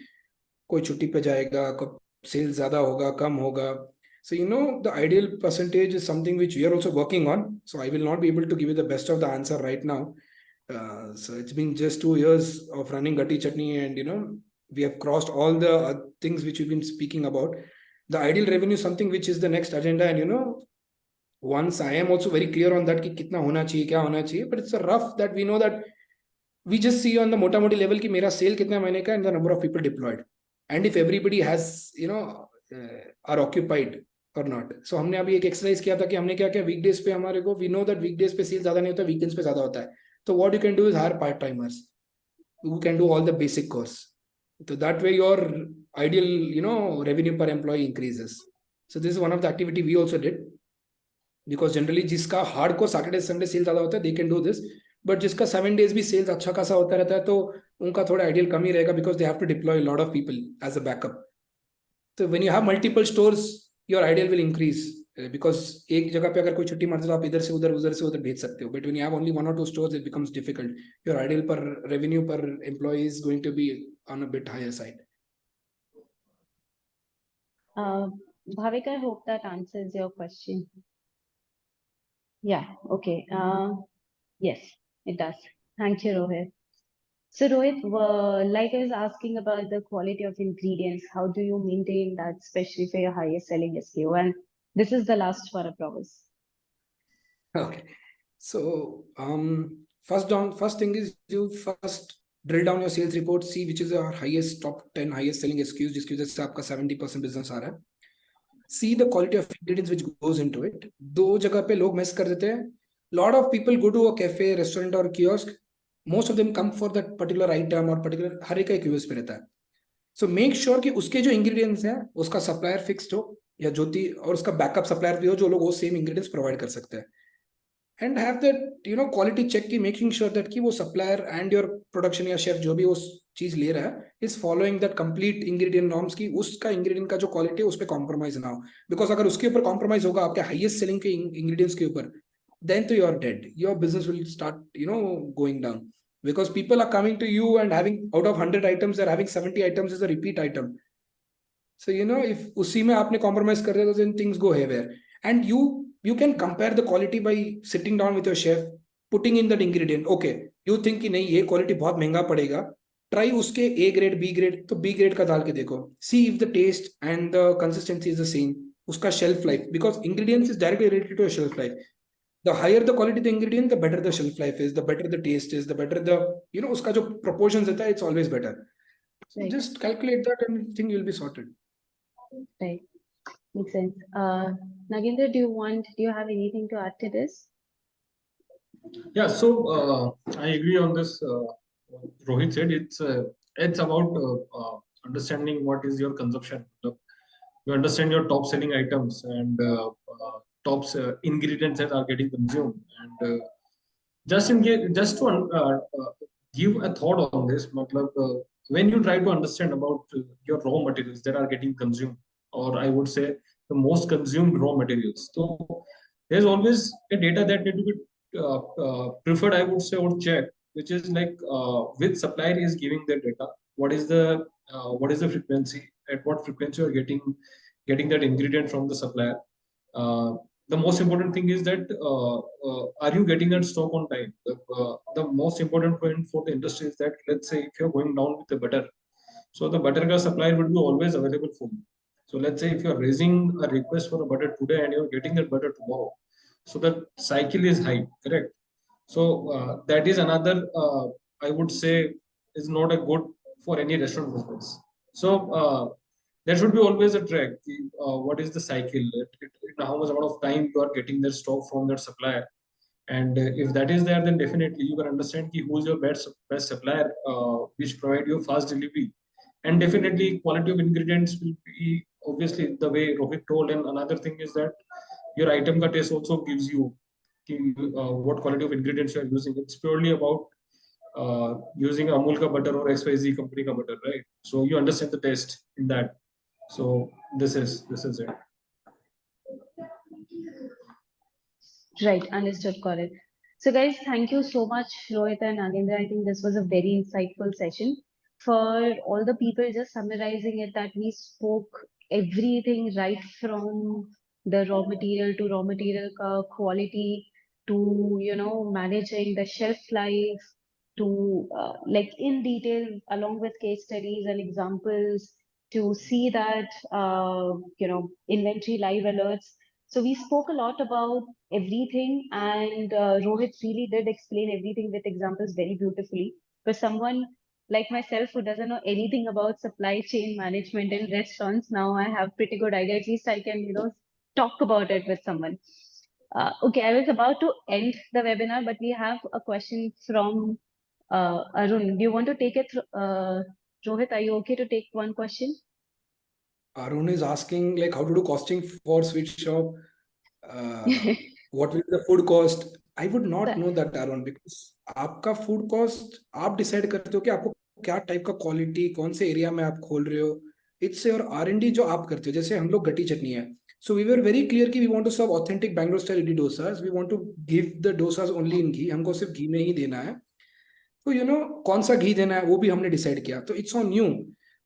कोई छुट्टी पे जाएगा, कब sales ज़्यादा होगा, कम होगा. So the ideal percentage is something which we are also working on. So I will not be able to give you the best of the answer right now. So it's been just 2 years of running Gatti Chutney, and we have crossed all the things which we've been speaking about. The ideal revenue is something which is the next agenda, and once I am also very clear on that कि कितना होना चाहिए, क्या होना चाहिए, but it's a rough that we know that we just see on the मोटा मोटी level कि मेरा sale कितना महीने का and the number of people deployed, and if everybody has are occupied or not. So हमने अभी एक exercise किया था कि हमने क्या किया weekdays पे हमारे को we know that weekdays पे sale ज़्यादा नहीं होता, weekends पे ज़्यादा होता है. So what you can do is hire part timers who can do all the basic course. So that way your ideal revenue per employee increases. So this is one of the activity we also did. Because generally जिसका hard को Saturday Sunday cell ज्यादा होता है they can do this, but जिसका 7 days भी sales अच्छा खासा होता रहता है तो उनका थोड़ा आइडियल कम ही रहेगा because they have to deploy lot of people as a backup. तो when you have multiple stores your ideal will increase because एक जगह पे अगर कोई छुट्टी मारते तो आप इधर से उधर भेज सकते हो, but when you have only 1 or 2 stores it becomes difficult. Your ideal per revenue per employee is going to be on a bit higher side. Bhavik, I hope that answers your question. Yeah, okay. Yes, it does. Thank you, Rohit. So Rohit, like I was asking about the quality of ingredients, how do you maintain that, especially for your highest selling SKU? And this is the last for a promise. Okay. So first thing is you first drill down your sales report, see which is your highest top 10 highest selling SKUs जिसकी वजह से आपका 70% business आ रहा है. See the quality of ingredients which goes into it. दो जगह पे लोग मिस कर देते हैं. Lot of people go to a cafe, restaurant or kiosk. Most of them come for that particular item or particular हर एक का एक यूएस पे रहता है. So make sure कि उसके जो ingredients हैं उसका supplier fixed हो या ज्योति और उसका बैकअप सप्लायर भी हो जो लोग वो सेम इंग्रेडिएंट्स प्रोवाइड कर सकते हैं. And have that quality check की मेकिंग श्योर दैट कि वो सप्लायर एंड योर प्रोडक्शन या शेफ जो भी उस चीज ले रहा है is following that complete ingredient norms की उसका इंग्रेडिएंट का जो क्वालिटी है उस पर कॉम्प्रोमाइज ना हो. बिकॉज अगर उसके ऊपर कॉम्प्रोमाइज होगा आपके हाईएस्ट सेलिंग के इंग्रेडिएंट्स के ऊपर then to you're dead. Your business will start going down because people are coming to you and having out of 100 items they're having 70 items as a repeat item. So if usi mein aapne compromise kar diya then things go haywire. And you can compare the quality by sitting down with your chef, putting in that ingredient. Okay, you think कि नहीं ये quality बहुत महंगा पड़ेगा, try उसके A grade B grade, तो B grade का डाल के देखो, see if the taste and the consistency is the same. उसका shelf life, because ingredients is directly related to a shelf life. The higher the quality the ingredient, the better the shelf life is, the better the taste is, the better the उसका जो proportions रहता है, it's always better. So Right. just calculate that and think you'll be sorted. Right. Makes sense. Nagendra, do you have anything to add to this? Yeah, so I agree on this. What Rohit said, it's about understanding what is your consumption. You understand your top selling items and top ingredients that are getting consumed. And just to give a thought on this, when you try to understand about your raw materials that are getting consumed, or I would say the most consumed raw materials, so there's always a data that need to be preferred, I would say, or checked, which is like which supplier is giving their data, what is the frequency, at what frequency you're getting that ingredient from the supplier, the most important thing is that are you getting that stock on time? The most important point for the industry is that, let's say if you're going down with the butter, so the butter gas supplier will be always available for you. So let's say if you're raising a request for a butter today and you're getting that butter tomorrow, so the cycle is high, correct? So that is another, I would say, is not a good for any restaurant business. So there should be always a track. What is the cycle? How much amount of time you are getting their stock from their supplier? And if that is there, then definitely you can understand who is your best supplier, which provide you fast delivery. And definitely quality of ingredients will be obviously the way Rohit told. And another thing is that your item ka taste also gives you what quality of ingredients you are using. It's purely about using Amul ka butter or XYZ company ka butter, right? So you understand the taste in that. So this is it. Right, understood, correct. So guys, thank you so much, Rohit and Nagendra. I think this was a very insightful session. For all the people, just summarizing it, that we spoke everything right from the raw material to raw material quality to, managing the shelf life to like in detail along with case studies and examples to see that, inventory live alerts. So we spoke a lot about everything, and Rohit really did explain everything with examples very beautifully. For someone like myself who doesn't know anything about supply chain management in restaurants, now I have pretty good idea. At least I can, talk about it with someone. Okay, I was about to end the webinar, but we have a question from Arun. Do you want to take it? Rohit, are you okay to take one question? Arun is asking like how to do costing for sweet shop. What will be the food cost? I would not know that, Arun, because आपका food cost आप decide करते हो कि आपको क्या type का quality कौन से area में आप खोल रहे हो. It's your R&D जो आप करते हो. जैसे हम लोग गट्टी चटनी है. So we were very clear कि we want to serve authentic Bangalore style idli dosas. We want to give the dosas only in ghee. हमको सिर्फ घी में ही देना है. तो कौन सा घी देना है वो भी हमने डिसाइड किया. तो इट्स ऑन यू.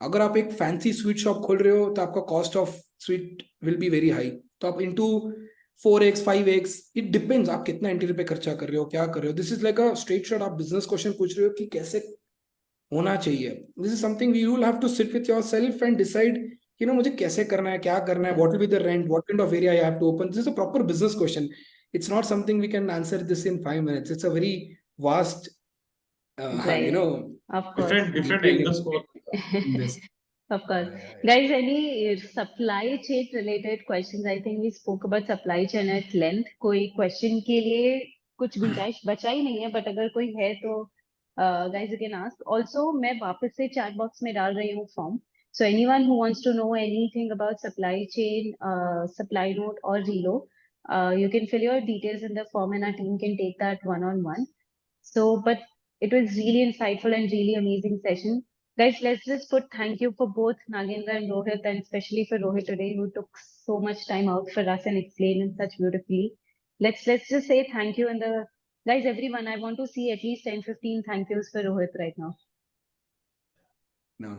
अगर आप एक फैंसी स्वीट शॉप खोल रहे हो तो आपका cost of sweet will be very high. तो आप into 4x 5x it depends आप कितना इंटीरियर पे खर्चा कर रहे हो, क्या कर रहे हो. This is like a straight shot. आप बिजनेस क्वेश्चन पूछ रहे हो कि कैसे होना चाहिए. This is something you will have to sit with yourself and decide मुझे कैसे करना है, क्या करना है, what will be the rent, what kind of area I have to open. This is a proper business question. It's not something we can answer this in 5 minutes. It's a very vast Right. Of course. Different angles for this. Of course. Guys, any supply chain related questions? I think we spoke about supply chain at length. कोई question के लिए कुछ गुंजाइश बचा ही नहीं है, but अगर कोई है तो guys you can ask. Also मैं वापस से chat box में डाल रही हूँ form. So anyone who wants to know anything about supply chain, SupplyNote or Reelo, you can fill your details in the form and our team can take that one-on-one. So, but it was really insightful and really amazing session. Guys, let's just put thank you for both Nagendra and Rohit, and especially for Rohit today, who took so much time out for us and explained it such beautifully. Let's just say thank you. And the guys, everyone, I want to see at least 10-15 thank yous for Rohit right now. No.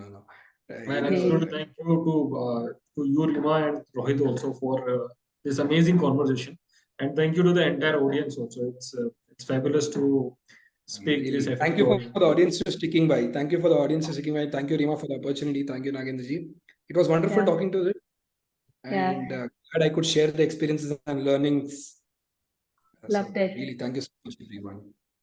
Man, I just want to thank you to you, Rima, and Rohit also for this amazing conversation, and thank you to the entire audience also. It's fabulous to speak really, this. Thank you for the audience for sticking by. Thank you for the audience for sticking by. Thank you, Rima, for the opportunity. Thank you, Nagendra ji. It was wonderful talking to you, and glad I could share the experiences and learnings. Loved it. Really, thank you so much, everyone.